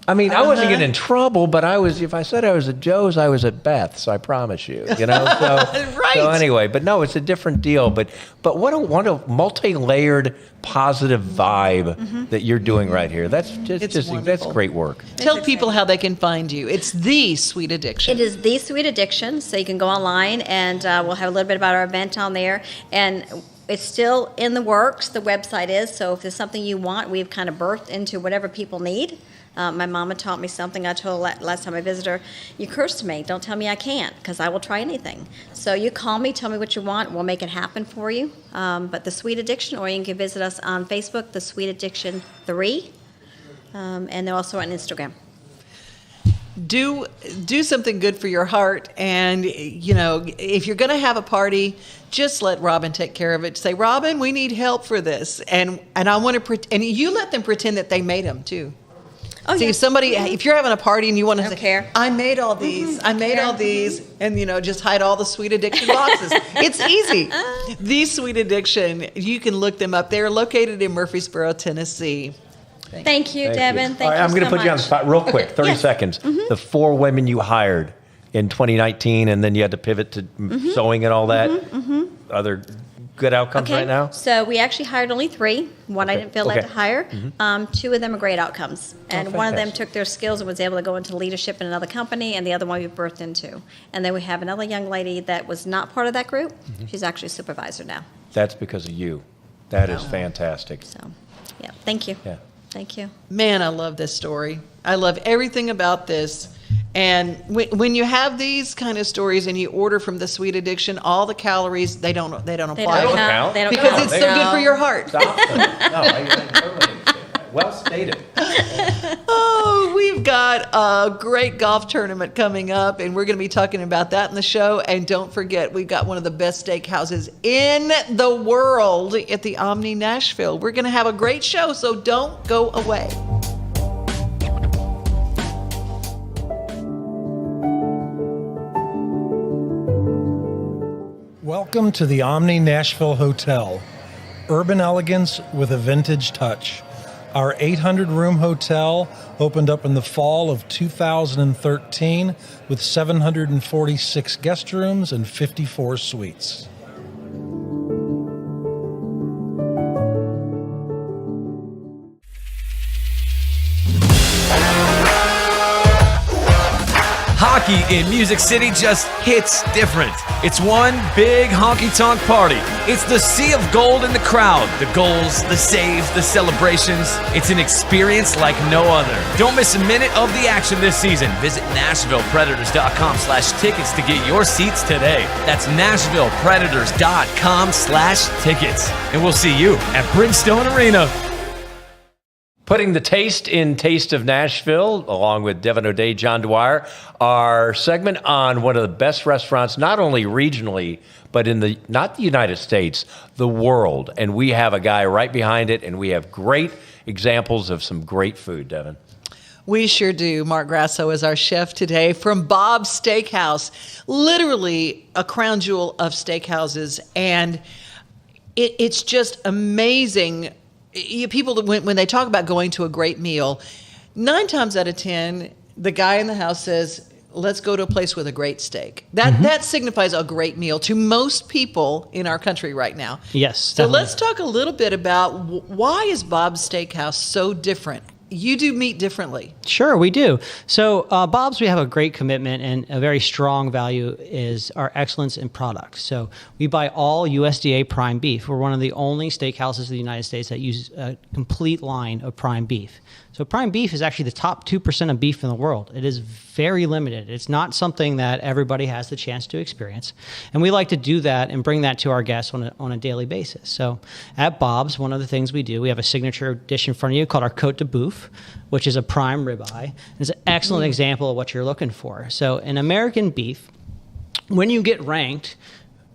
I mean, I wasn't getting in trouble, but if I said I was at Joe's, I was at Beth's, I promise you, So, Right. So anyway, but no, it's a different deal. But what a multi-layered positive vibe that you're doing right here. That's that's wonderful. great work. Tell people how they can find you. It's The Sweet Addiction. It is The Sweet Addiction, so you can go online and we'll have a little bit about our event on there. And it's still in the works, the website is, so if there's something you want, we've kind of birthed into whatever people need. My mama taught me something. I told her last time I visited her, you cursed me. Don't tell me I can't, because I will try anything. So you call me, tell me what you want. We'll make it happen for you. But The Sweet Addiction, or you can visit us on Facebook, The Sweet Addiction 3. And they're also on Instagram. Do something good for your heart, and if you're going to have a party, just let Robin take care of it. Say, Robin, we need help for this, and I want to and you let them pretend that they made them too. Oh, See, yeah. if you're having a party and you want to say, care. I made all these, I made all these, and just hide all the Sweet Addiction boxes. It's easy. The Sweet Addiction, you can look them up. They're located in Murfreesboro, Tennessee. Thank you, Devon. Thank All right, you I'm going to so put you on the much. spot real quick, 30 seconds. The 4 women you hired in 2019, and then you had to pivot to sewing and all that. Other good outcomes right now? So we actually hired only 3. One I didn't feel led to hire. 2 of them are great outcomes. And one of them took their skills and was able to go into leadership in another company, and the other one we birthed into. And then we have another young lady that was not part of that group. She's actually a supervisor now. That's because of you. That is fantastic. So, yeah, thank you. Yeah. Thank you. Man, I love this story. I love everything about this. And when you have these kind of stories and you order from The Sweet Addiction, all the calories, they don't apply. They don't count. They don't Because count. it's so good for your heart. Stop them. No, I totally understand that. Well stated. Oh, we've got a great golf tournament coming up, and we're going to be talking about that in the show. And don't forget, we've got one of the best steakhouses in the world at the Omni Nashville. We're going to have a great show, so don't go away. Welcome to the Omni Nashville Hotel. Urban elegance with a vintage touch. Our 800-room hotel opened up in the fall of 2013 with 746 guest rooms and 54 suites. Hockey in Music City just hits different. It's one big honky-tonk party. It's the sea of gold in the crowd. The goals, the saves, the celebrations. It's an experience like no other. Don't miss a minute of the action this season. Visit NashvillePredators.com/tickets to get your seats today. That's NashvillePredators.com/tickets. And we'll see you at Bridgestone Arena. Putting the taste in Taste of Nashville, along with Devon O'Day, John Dwyer, our segment on one of the best restaurants, not only regionally, but in not the United States, the world. And we have a guy right behind it, and we have great examples of some great food, Devon. We sure do. Mark Grasso is our chef today from Bob's Steakhouse, literally a crown jewel of steakhouses. And it's just amazing. People, when they talk about going to a great meal, 9 times out of 10, the guy in the house says, let's go to a place with a great steak. That signifies a great meal to most people in our country right now. Yes. So definitely. let's talk a little bit about why is Bob's Steakhouse so different? You do meat differently. Sure, we do. So Bob's, we have a great commitment, and a very strong value is our excellence in products. So we buy all USDA prime beef. We're one of the only steakhouses in the United States that use a complete line of prime beef. So prime beef is actually the top 2% of beef in the world. It is very limited. It's not something that everybody has the chance to experience. And we like to do that and bring that to our guests on a daily basis. So at Bob's, one of the things we do, we have a signature dish in front of you called our Côte de Boeuf, which is a prime ribeye. It's an excellent example of what you're looking for. So in American beef, when you get ranked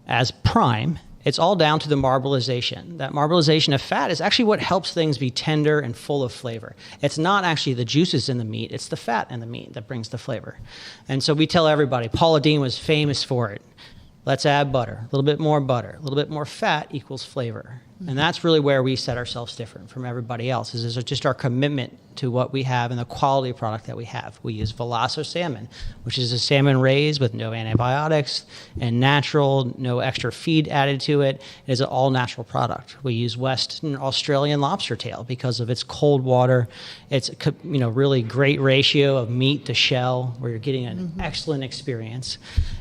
as prime, it's all down to the marbleization. That marbleization of fat is actually what helps things be tender and full of flavor. It's not actually the juices in the meat, it's the fat in the meat that brings the flavor. And so we tell everybody, Paula Deen was famous for it. Let's add butter, a little bit more fat equals flavor. And that's really where we set ourselves different from everybody else, is just our commitment to what we have and the quality of product that we have. We use Veloso salmon, which is a salmon raised with no antibiotics and natural, no extra feed added to it. It is an all-natural product. We use Western Australian lobster tail because of its cold water. It's really great ratio of meat to shell, where you're getting an excellent experience.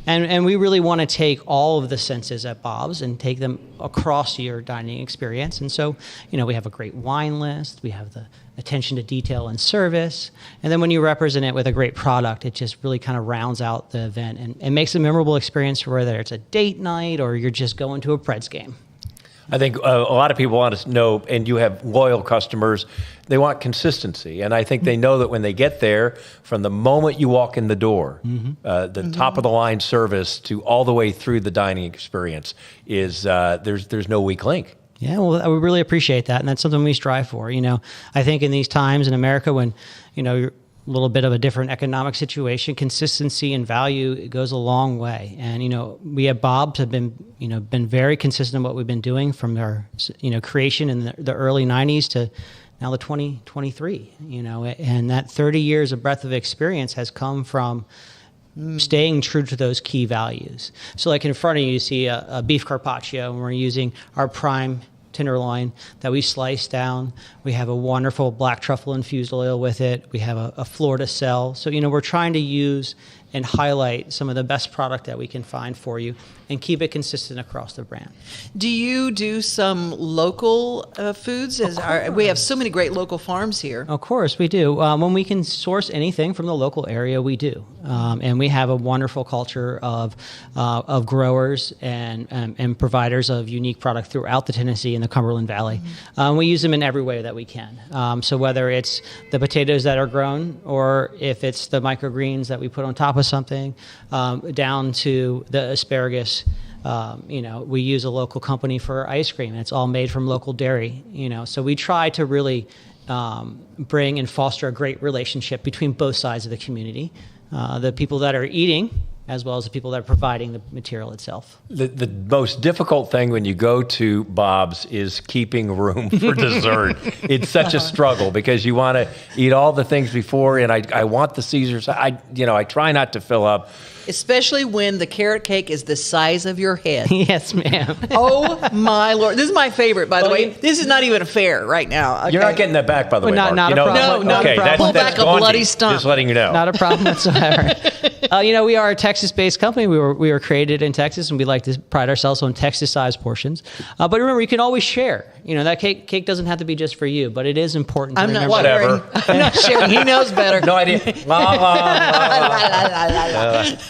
And we really want to take all of the senses at Bob's and take them across your dining experience. And so, we have a great wine list. We have the attention to detail and service. And then when you represent it with a great product, it just really kind of rounds out the event and makes a memorable experience for whether it's a date night or you're just going to a Preds game. I think a lot of people want to know, and you have loyal customers, they want consistency. And I think they know that when they get there, from the moment you walk in the door, the top of the line service to all the way through the dining experience is there's no weak link. Yeah, well, I would really appreciate that, and that's something we strive for. I think in these times in America when, you're a little bit of a different economic situation, consistency and value goes a long way. And, we at Bob's have been very consistent in what we've been doing from our, creation in the early 90s to now the 2023, and that 30 years of breadth of experience has come from staying true to those key values. So like in front of you, you see a beef carpaccio, and we're using our prime tenderloin that we slice down. We have a wonderful black truffle infused oil with it. We have a Florida cell. So, we're trying to use and highlight some of the best product that we can find for you and keep it consistent across the brand. Do you do some local foods? We have so many great local farms here. Of course, we do. When we can source anything from the local area, we do. And we have a wonderful culture of growers and providers of unique product throughout the Tennessee and the Cumberland Valley. We use them in every way that we can. So whether it's the potatoes that are grown, or if it's the microgreens that we put on top of something, down to the asparagus. We use a local company for ice cream, and it's all made from local dairy. So we try to really bring and foster a great relationship between both sides of the community, the people that are eating as well as the people that are providing the material itself. The most difficult thing when you go to Bob's is keeping room for dessert. It's such a struggle because you want to eat all the things before, and I want the Caesars. I try not to fill up. Especially when the carrot cake is the size of your head. Yes, ma'am. Oh, my Lord. This is my favorite, by the way. This is not even a fair right now. Okay? You're not getting that back, by the way, not Mark. a problem. No, not a problem. Pull back a bloody stump. Just letting you know. Not a problem whatsoever. We are a Texas-based company. We were created in Texas, and we like to pride ourselves on Texas-sized portions. But remember, you can always share. That cake doesn't have to be just for you, but it is important to remember. Whatever. I'm not sharing. He knows better. No idea.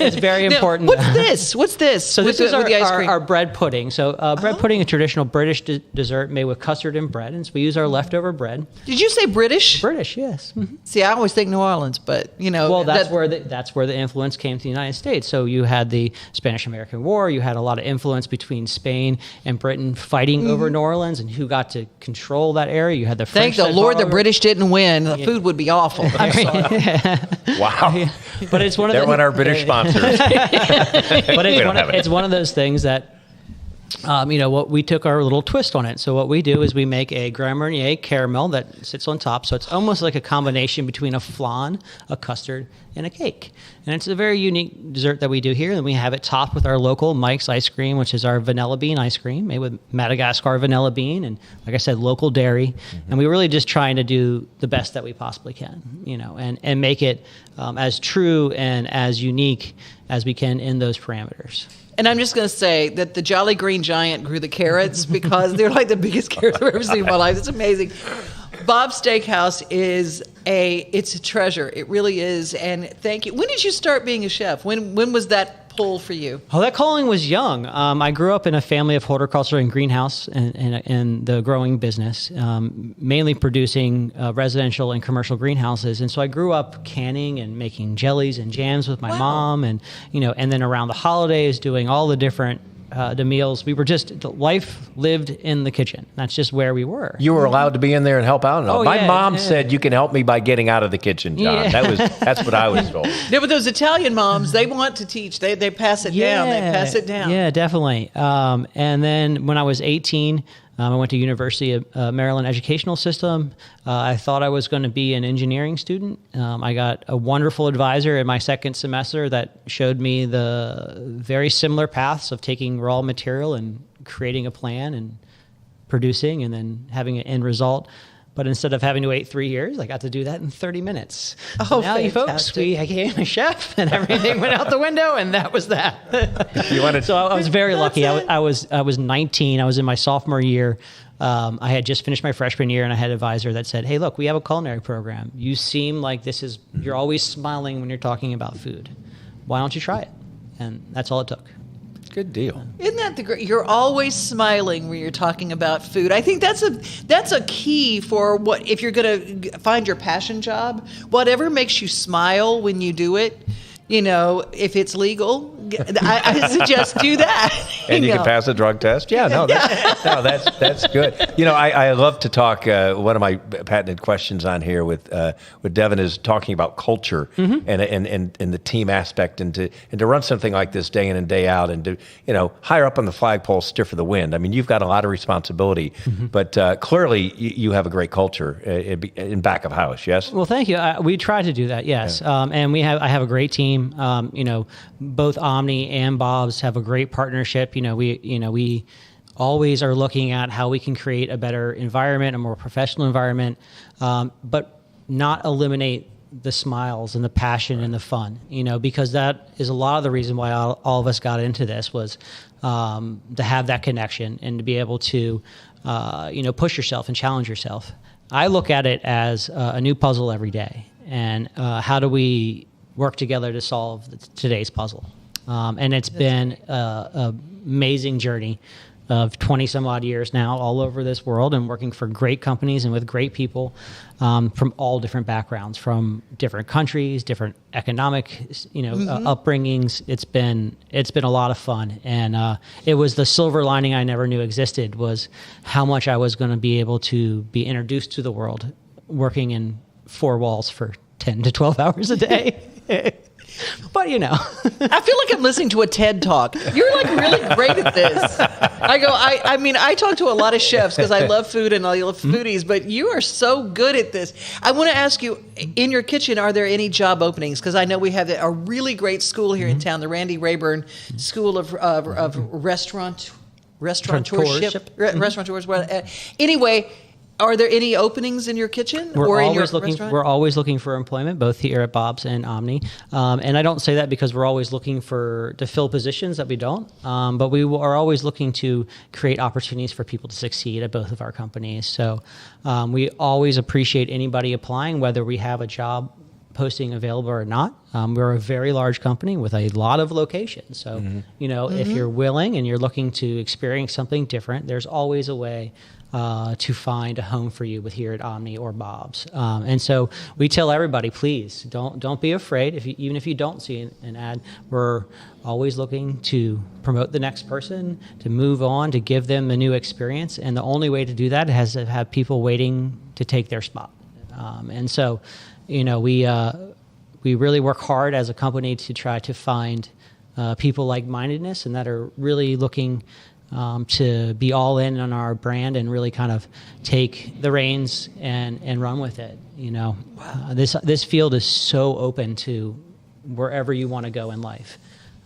It's very important. What's this? So this is our bread pudding. So bread pudding, a traditional British dessert made with custard and bread. And so we use our leftover bread. Did you say British? British, yes. Mm-hmm. See, I always think New Orleans, but Well, that's where the influence came to the United States. So you had the Spanish-American War. You had a lot of influence between Spain and Britain fighting over New Orleans and who got to control that area. You had the French. Thank the Lord the British didn't win. The food would be awful. Wow. But it's one of there went our British sponsors. But it's one of those things that what we took our little twist on it. So what we do is we make a Grand Marnier caramel that sits on top. So it's almost like a combination between a flan, a custard, and a cake. And it's a very unique dessert that we do here. And we have it topped with our local Mike's ice cream, which is our vanilla bean ice cream made with Madagascar vanilla bean. And like I said, local dairy. And we're really just trying to do the best that we possibly can, and make it as true and as unique as we can in those parameters. And I'm just going to say that the Jolly Green Giant grew the carrots because they're like the biggest carrots I've ever seen in my life. It's amazing. Bob's Steakhouse it's a treasure. It really is. And thank you. When did you start being a chef? When was that pull for you? Oh, that calling was young. I grew up in a family of horticulture and greenhouse and the growing business, mainly producing residential and commercial greenhouses. And so I grew up canning and making jellies and jams with my mom, and and then around the holidays doing all the different the meals. We were life lived in the kitchen. That's just where we were. You were allowed to be in there and help out and all. My mom said, "You can help me by getting out of the kitchen, John." Yeah. That's what I was told. No, but those Italian moms, they want to teach. They pass it down. They pass it down. Yeah, definitely. And then when I was 18, I went to University of Maryland Educational System. I thought I was going to be an engineering student. I got a wonderful advisor in my second semester that showed me the very similar paths of taking raw material and creating a plan and producing and then having an end result. But instead of having to wait 3 years, I got to do that in 30 minutes. Oh, now, you folks, I became a chef, and everything went out the window, and that was that. So I was very lucky. I was 19. I was in my sophomore year. I had just finished my freshman year, and I had an advisor that said, "Hey, look, we have a culinary program. You seem like you're always smiling when you're talking about food. Why don't you try it?" And that's all it took. Good deal. Isn't that the great? You're always smiling when you're talking about food. I think that's a key for what if you're going to find your passion job. Whatever makes you smile when you do it. If it's legal, I suggest do that. And you can pass a drug test. Yeah, that's good. I love to talk. One of my patented questions on here with Devon is talking about culture and the team aspect, and to run something like this day in and day out, and to higher up on the flagpole, steer for the wind. I mean, you've got a lot of responsibility, but clearly you have a great culture in back of house. Yes. Well, thank you. We try to do that. Yes, and I have a great team. Both Omni and Bob's have a great partnership. We always are looking at how we can create a better environment, a more professional environment, but not eliminate the smiles and the passion and the fun, because that is a lot of the reason why all of us got into this was to have that connection and to be able to, push yourself and challenge yourself. I look at it as a new puzzle every day. And how do we work together to solve today's puzzle? And it's been an amazing journey of 20 some odd years now all over this world and working for great companies and with great people from all different backgrounds, from different countries, different economic, upbringings. It's been a lot of fun. And it was the silver lining I never knew existed, was how much I was going to be able to be introduced to the world working in 4 walls for 10 to 12 hours a day. But I feel like I'm listening to a TED Talk. You're like really great at this. I talk to a lot of chefs because I love food and I love foodies, but you are so good at this. I want to ask you, in your kitchen, are there any job openings? Because I know we have a really great school here in town, the Randy Rayburn School of Restaurateurship. Anyway, are there any openings in your kitchen or in your restaurant? We're always looking for employment, both here at Bob's and Omni. And I don't say that because we're always looking to fill positions that we don't. But we are always looking to create opportunities for people to succeed at both of our companies. So we always appreciate anybody applying, whether we have a job posting available or not. We're a very large company with a lot of locations. So, if you're willing and you're looking to experience something different, there's always a way to find a home for you here at Omni or Bob's. And so we tell everybody, please don't be afraid. Even if you don't see an ad, we're always looking to promote the next person, to move on, to give them a new experience. And the only way to do that is to have people waiting to take their spot. And so, we really work hard as a company to try to find people like-mindedness and that are really looking to be all in on our brand and really kind of take the reins and run with it. This field is so open to wherever you want to go in life,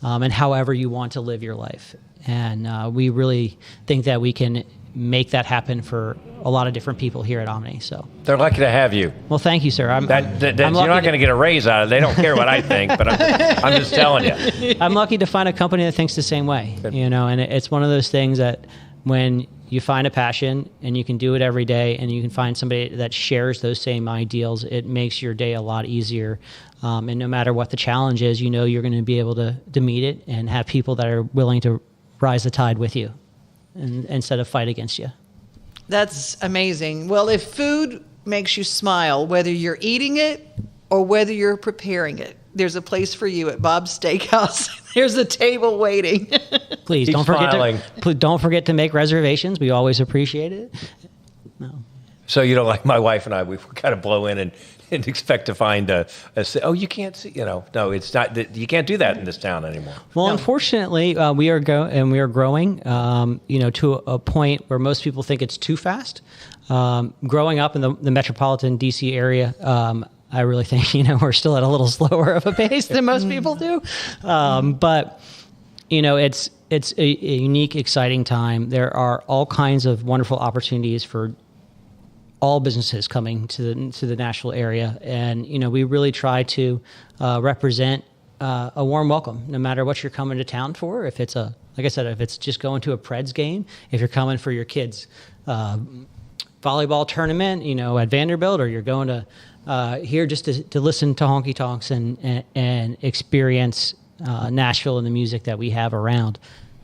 and however you want to live your life. And we really think that we can make that happen for a lot of different people here at Omni. So they're lucky to have you. Well, thank you, sir. I'm you're not going to get a raise out of it. They don't care what I think, but I'm just telling you. I'm lucky to find a company that thinks the same way. Good. And it's one of those things that when you find a passion and you can do it every day, and you can find somebody that shares those same ideals, it makes your day a lot easier. And no matter what the challenge is, you're going to be able to meet it and have people that are willing to rise the tide with you instead of fight against you. That's amazing. Well, if food makes you smile, whether you're eating it or whether you're preparing it, there's a place for you at Bob's Steakhouse. There's a table waiting. Please don't forget to make reservations. We always appreciate it. No. So like my wife and I, we kind of blow in and expect to find you can't see, no, it's not, you can't do that in this town anymore. Well, unfortunately, we are growing, to a point where most people think it's too fast. Growing up in the metropolitan DC area, I really think, we're still at a little slower of a pace than most people do. But it's a unique, exciting time. There are all kinds of wonderful opportunities for all businesses coming to the Nashville area. And, we really try to represent a warm welcome, no matter what you're coming to town for. If it's like I said, if it's just going to a Preds game, if you're coming for your kids' volleyball tournament, at Vanderbilt, or you're going to here just to listen to honky tonks and experience Nashville and the music that we have around.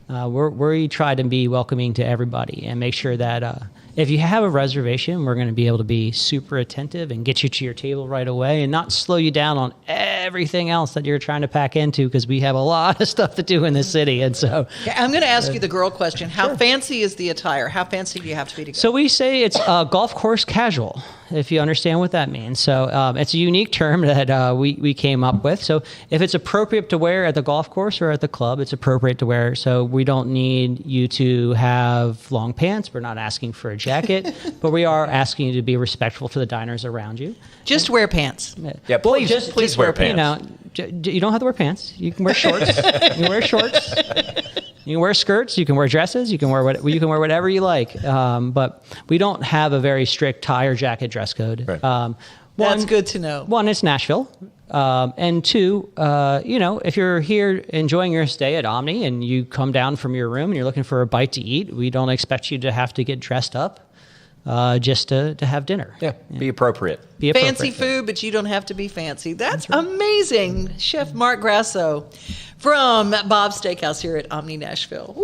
We try to be welcoming to everybody and make sure that if you have a reservation, we're going to be able to be super attentive and get you to your table right away and not slow you down on everything else that you're trying to pack into, because we have a lot of stuff to do in this city. And so I'm going to ask you the girl question. How fancy is the attire? How fancy do you have to be to go? So we say it's golf course casual, if you understand what that means. So it's a unique term that we came up with. So if it's appropriate to wear at the golf course or at the club, it's appropriate to wear. So we don't need you to have long pants. We're not asking for a jacket, but we are asking you to be respectful to the diners around you. Just wear pants. Yeah, please wear pants. You don't have to wear pants. You can wear shorts. You can wear shorts. You can wear skirts. You can wear dresses. You can wear whatever you like. But we don't have a very strict tie or jacket dress code. Right. That's good to know. One, it's Nashville. And two, if you're here enjoying your stay at Omni and you come down from your room and you're looking for a bite to eat, we don't expect you to have to get dressed up just to have dinner. Yeah, be appropriate. Fancy food, but you don't have to be fancy. That's amazing. Chef Mark Grasso from Bob's Steakhouse here at Omni Nashville. Woo.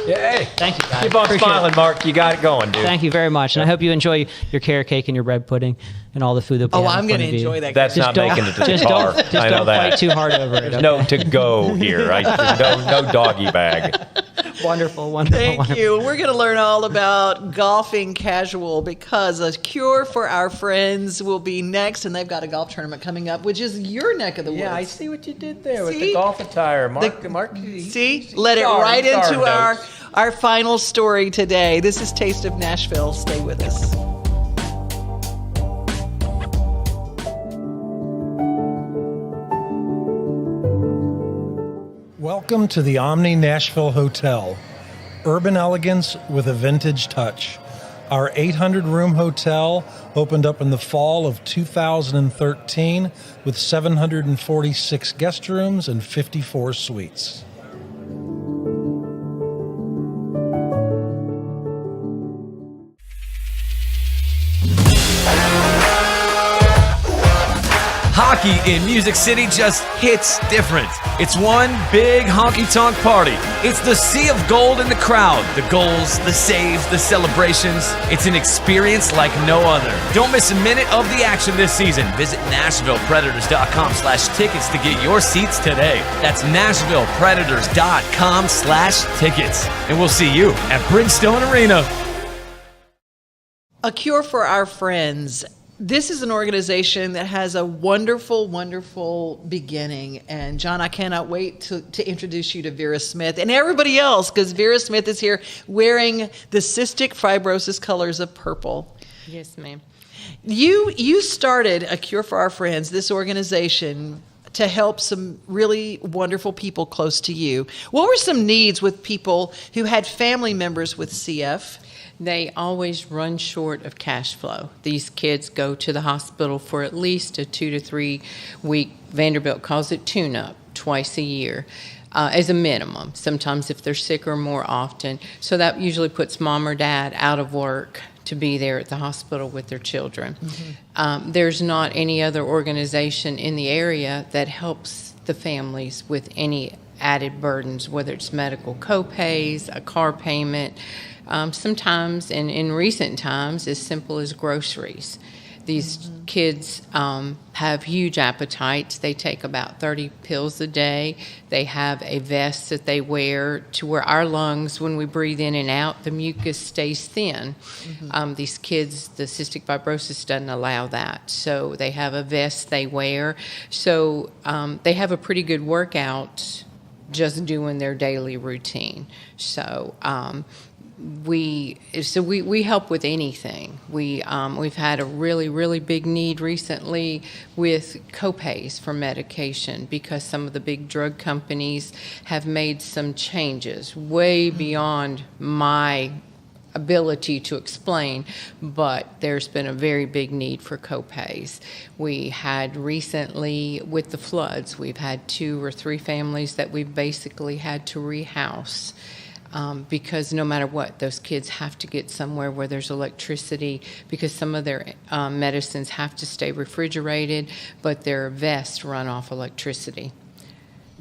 Yay. Thank you, guys. Keep on smiling, Mark. You got it going, dude. Thank you very much. And I hope you enjoy your carrot cake and your bread pudding and all the food that we have. I'm going to enjoy that. That's not making it to the car. I know don't that. fight too hard over it. There's no to go here. No doggy bag. Wonderful. Thank you. We're going to learn all about golfing casual, because a cure for our friends will be next, and they've got a golf tournament coming up, which is your neck of the woods. Yeah, I see what you did there with the golf attire. Mark. See? Let it right into our final story today. This is Taste of Nashville. Stay with us. Welcome to the Omni Nashville Hotel. Urban elegance with a vintage touch. Our 800-room hotel opened up in the fall of 2013 with 746 guest rooms and 54 suites. Hockey in Music City just hits different. It's one big honky-tonk party. It's the sea of gold in the crowd. The goals, the saves, the celebrations. It's an experience like no other. Don't miss a minute of the action this season. Visit NashvillePredators.com/tickets to get your seats today. That's NashvillePredators.com/tickets. And we'll see you at Bridgestone Arena. A cure for our friends. This is an organization that has a wonderful, wonderful beginning. And John, I cannot wait to introduce you to Vera Smith and everybody else, because Vera Smith is here wearing the cystic fibrosis colors of purple. Yes, ma'am. You started A Cure for Our Friends, this organization, to help some really wonderful people close to you. What were some needs with people who had family members with CF? They always run short of cash flow. These kids go to the hospital for at least a 2 to 3 week, Vanderbilt calls it tune-up, twice a year. As a minimum, sometimes if they're sicker more often. So that usually puts mom or dad out of work to be there at the hospital with their children. Mm-hmm. There's not any other organization in the area that helps the families with any added burdens, whether it's medical co-pays, a car payment, sometimes, and in recent times, as simple as groceries. These kids have huge appetites. They take about 30 pills a day. They have a vest that they wear to where our lungs, when we breathe in and out, the mucus stays thin. These kids, the cystic fibrosis doesn't allow that. So they have a vest they wear. So they have a pretty good workout just doing their daily routine. So we help with anything. We've had a really big need recently with copays for medication, because some of the big drug companies have made some changes way beyond my ability to explain, but there's been a very big need for copays. We had recently, with the floods, we've had 2 or 3 families that we've basically had to rehouse. Because no matter what, those kids have to get somewhere where there's electricity, because some of their medicines have to stay refrigerated, but their vests run off electricity.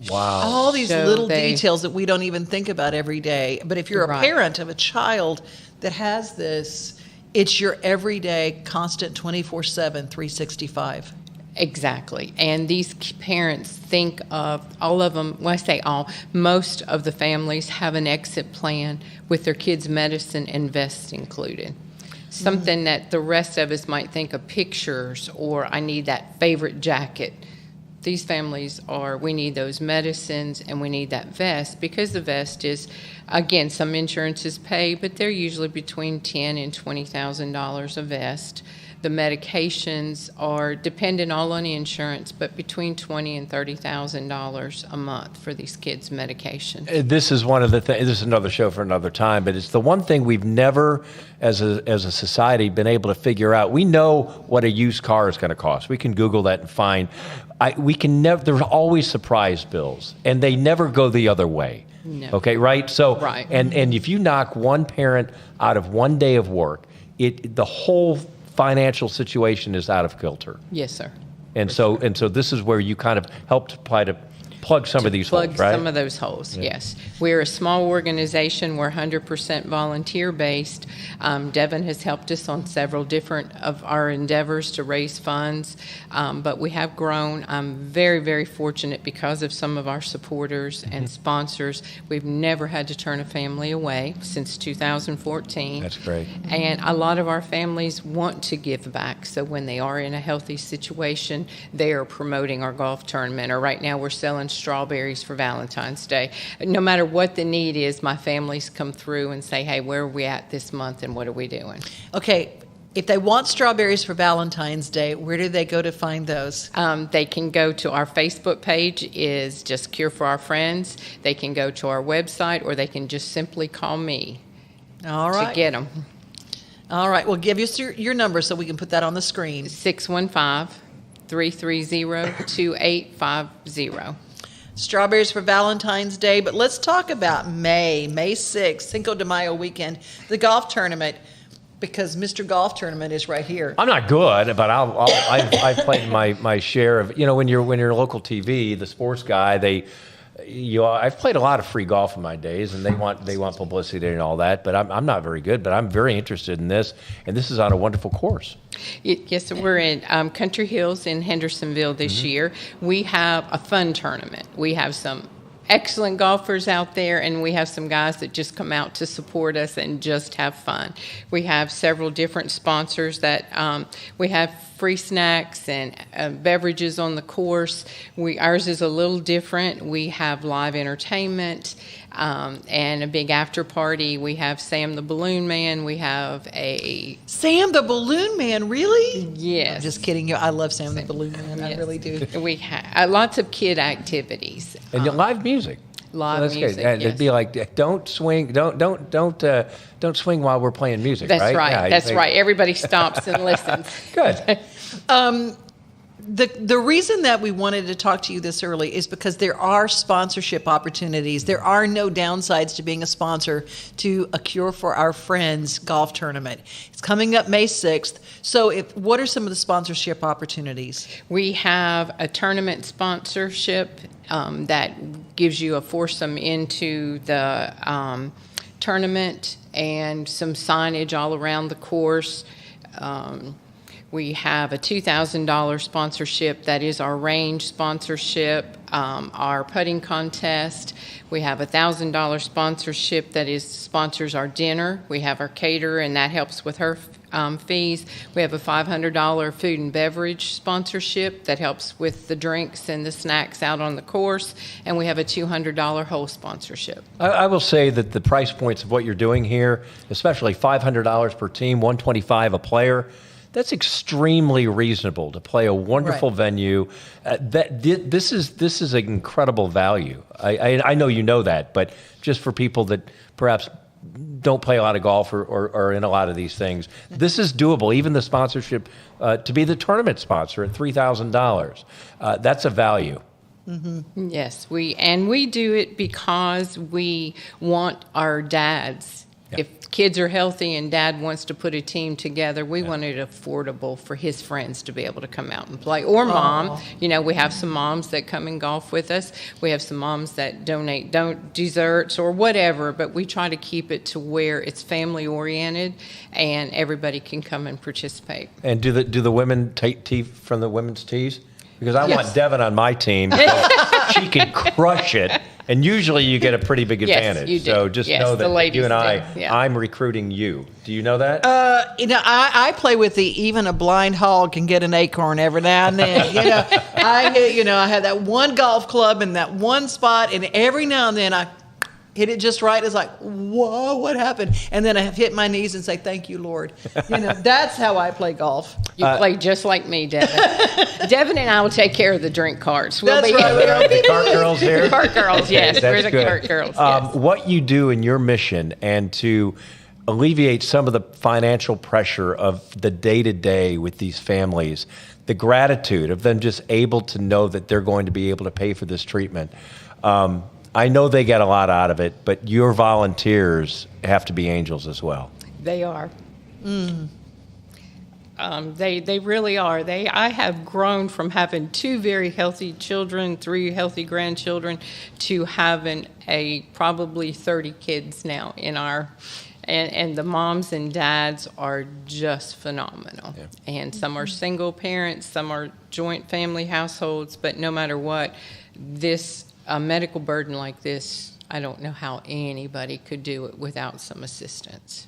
Wow. All these little details that we don't even think about every day. But if you're a parent of a child that has this, it's your everyday, constant 24/7, 365. Exactly. And these parents think of, all of them, when I say all, most of the families have an exit plan with their kids' medicine and vests included. Something that the rest of us might think of pictures, or I need that favorite jacket. These families we need those medicines and we need that vest, because the vest is, again, some insurances pay, but they're usually between $10,000 and $20,000 a vest. The medications are dependent all on the insurance, but between $20,000 and $30,000 a month for these kids' medication. This is one of the things. This is another show for another time, but it's the one thing we've never, as a society, been able to figure out. We know what a used car is going to cost. We can Google that and find. We can never. There's always surprise bills, and they never go the other way. No. Okay, right? So, right. And if you knock one parent out of one day of work, the whole financial situation is out of kilter. Yes, sir. And so this is where you kind of help to plug some of these holes, right? Plug some of those holes, yes. We're a small organization. We're 100% volunteer-based. Devon has helped us on several different of our endeavors to raise funds, but we have grown. I'm very, very fortunate because of some of our supporters and sponsors. We've never had to turn a family away since 2014. That's great. And a lot of our families want to give back, so when they are in a healthy situation, they are promoting our golf tournament, or right now we're selling strawberries for Valentine's Day. No matter what the need is, my families come through and say, hey, where are we at this month and what are we doing? Okay, if they want strawberries for Valentine's Day, where do they go to find those? They can go to our Facebook page, is just Cure for Our Friends. They can go to our website, or they can just simply call me All right. to get them. All right, well, give us your number so we can put that on the screen. 615-330-2850. Strawberries for Valentine's Day, but let's talk about May 6th, Cinco de Mayo weekend, the golf tournament, because Mr. Golf Tournament is right here. I'm not good, but I've played my share of, when you're local TV, the sports guy, I've played a lot of free golf in my days, and they want publicity and all that, but I'm not very good, but I'm very interested in this, and this is on a wonderful course. Yes, we're in Country Hills in Hendersonville this year. We have a fun tournament. We have some excellent golfers out there, and we have some guys that just come out to support us and just have fun. We have several different sponsors that we have free snacks and beverages on the course. Ours is a little different. We have live entertainment and a big after party. We have Sam the Balloon Man. We have a... Sam the Balloon Man, really? Yes. I'm just kidding you. I love Sam the Balloon Man. I really do. We have lots of kid activities. And live music. Live that's music, good. And yes. it'd be like, don't swing swing while we're playing music. That's right. right. Yeah, That's right. Everybody stops and listens. Good. The reason that we wanted to talk to you this early is because there are sponsorship opportunities. There are no downsides to being a sponsor to A Cure for Our Friends golf tournament. It's coming up May 6th. So what are some of the sponsorship opportunities? We have a tournament sponsorship that gives you a foursome into the tournament and some signage all around the course. We have a $2,000 sponsorship that is our range sponsorship, our putting contest. We have a $1,000 sponsorship that sponsors our dinner. We have our caterer, and that helps with her fees. We have a $500 food and beverage sponsorship that helps with the drinks and the snacks out on the course. And we have a $200 whole sponsorship. I will say that the price points of what you're doing here, especially $500 per team, $125 a player, that's extremely reasonable to play a wonderful venue. This is an incredible value. I know you know that, but just for people that perhaps don't play a lot of golf or in a lot of these things, this is doable. Even the sponsorship to be the tournament sponsor at $3,000, that's a value. Mm-hmm. Yes, we do it because we want our dads. Yeah. If kids are healthy and dad wants to put a team together, we want it affordable for his friends to be able to come out and play. Or mom. You know, we have some moms that come and golf with us. We have some moms that donate desserts or whatever, but we try to keep it to where it's family oriented and everybody can come and participate. And do the women take tee from the women's tees? Because I want Devon on my team. She can crush it. And usually you get a pretty big advantage. Yes, you do. So just know that you and I'm recruiting you. Do you know that? I play with even a blind hog can get an acorn every now and then. I have that one golf club in that one spot, and every now and then I hit it just right. It's like, whoa, what happened? And then I hit my knees and say, thank you, Lord. That's how I play golf. You play just like me, Devon. Devon and I will take care of the drink carts. That's right. The cart girls here? The cart girls, yes. We're the cart girls, yes. What you do in your mission and to alleviate some of the financial pressure of the day-to-day with these families, the gratitude of them just able to know that they're going to be able to pay for this treatment. I know they get a lot out of it, but your volunteers have to be angels as well. They are. They really are. I have grown from having 2 very healthy children, 3 healthy grandchildren, to having probably 30 kids now in our. And the moms and dads are just phenomenal. Yeah. And some are single parents, some are joint family households, but no matter what, a medical burden like this, I don't know how anybody could do it without some assistance.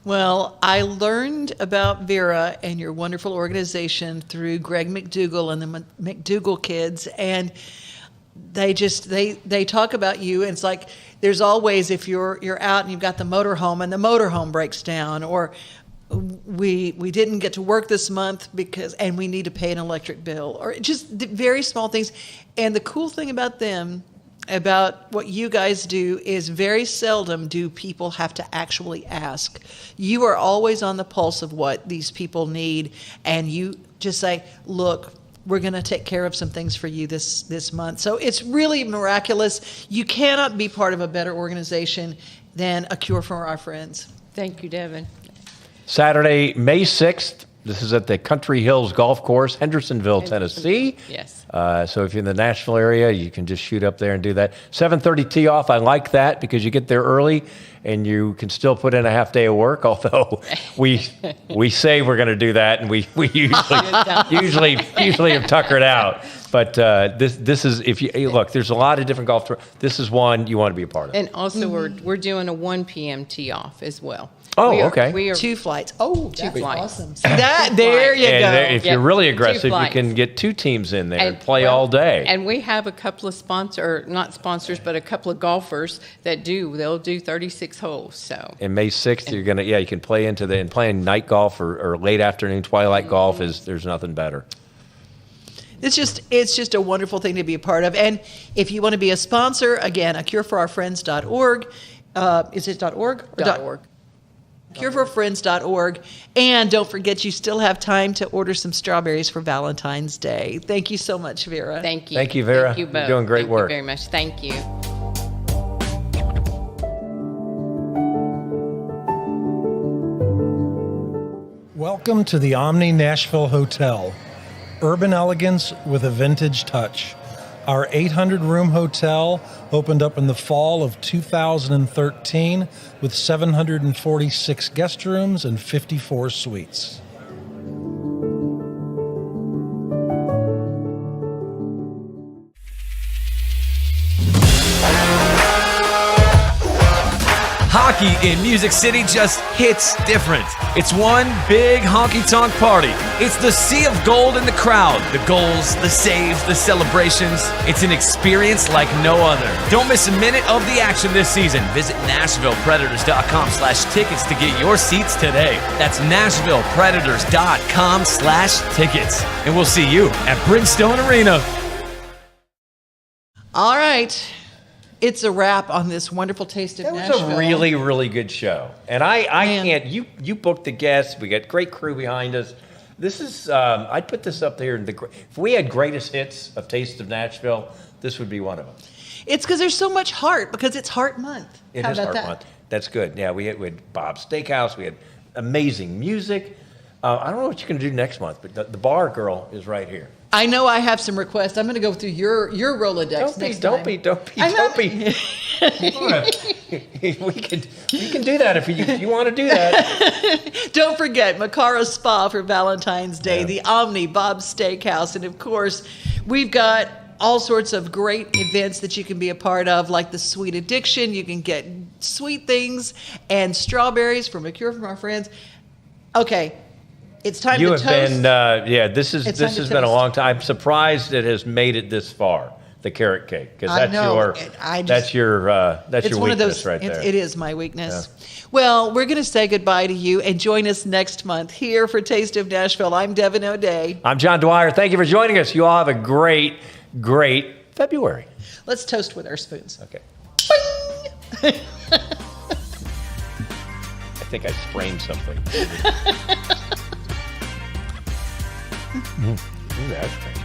Well, I learned about Vera and your wonderful organization through Greg McDougall and the McDougall kids, and they talk about you, and it's like there's always, if you're out and you've got the motorhome and the motorhome breaks down, or we didn't get to work this month and we need to pay an electric bill, or just very small things. And the cool thing about them, about what you guys do, is very seldom do people have to actually ask. You are always on the pulse of what these people need, and you just say, look, we're going to take care of some things for you this month. So it's really miraculous. You cannot be part of a better organization than A Cure for Our Friends. Thank you, Devon. Saturday, May 6th This is at the Country Hills Golf Course, Hendersonville, Tennessee. Yes. So if you're in the Nashville area, you can just shoot up there and do that. 7:30 tee off. I like that because you get there early and you can still put in a half day of work. Although we say we're going to do that, and we usually have tuckered out. But this is, if you look, there's a lot of different golf tours. This is one you want to be a part of. And also, we're doing a 1 p.m. tee off as well. Oh, okay. We are 2 flights. Oh, that's flights. awesome. There you go. If you're really aggressive, you flights. can get 2 teams in there and play all day. And we have a couple of not sponsors, but a couple of golfers that they'll do 36 holes. So. And May 6th, you can play and playing night golf or late afternoon twilight golf there's nothing better. It's just a wonderful thing to be a part of. And if you want to be a sponsor, again, cureForOurFriends.org. Is it .org? .org. cureforfriends.org. And don't forget, you still have time to order some strawberries for Valentine's Day. Thank you so much, Vera. Thank you. Thank you, Vera. Thank you both. You're doing great work. Thank you very much. Thank you. Welcome to the Omni Nashville Hotel. Urban elegance with a vintage touch. Our 800-room hotel opened up in the fall of 2013 with 746 guest rooms and 54 suites. Hockey in Music City just hits different. It's one big honky-tonk party. It's the sea of gold in the crowd. The goals, the saves, the celebrations. It's an experience like no other. Don't miss a minute of the action this season. Visit NashvillePredators.com/tickets to get your seats today. That's NashvillePredators.com/tickets. And we'll see you at Bridgestone Arena. All right. It's a wrap on this wonderful Taste of Nashville. It was a really, really good show. And I can't, you booked the guests. We got great crew behind us. This is, I'd put this up there. If we had greatest hits of Taste of Nashville, this would be one of them. It's because there's so much heart, because it's Heart Month. It How is about Heart that? Month. That's good. Yeah, we had Bob's Steakhouse. We had amazing music. I don't know what you're going to do next month, but the bar girl is right here. I know I have some requests. I'm going to go through your Rolodex next time. Don't be. We can do that if you want to do that. Don't forget Mokara Spa for Valentine's Day, the Omni, Bob's Steakhouse, and of course, we've got all sorts of great events that you can be a part of, like the Sweet Addiction. You can get sweet things and strawberries from A Cure from Our Friends. Okay. It's time to toast. This has been a long time. I'm surprised it has made it this far. The carrot cake, because that's your weakness right there. It is my weakness. Yeah. Well, we're going to say goodbye to you and join us next month here for Taste of Nashville. I'm Devon O'Day. I'm John Dwyer. Thank you for joining us. You all have a great, great February. Let's toast with our spoons. Okay. I think I sprained something. Ooh, that's great.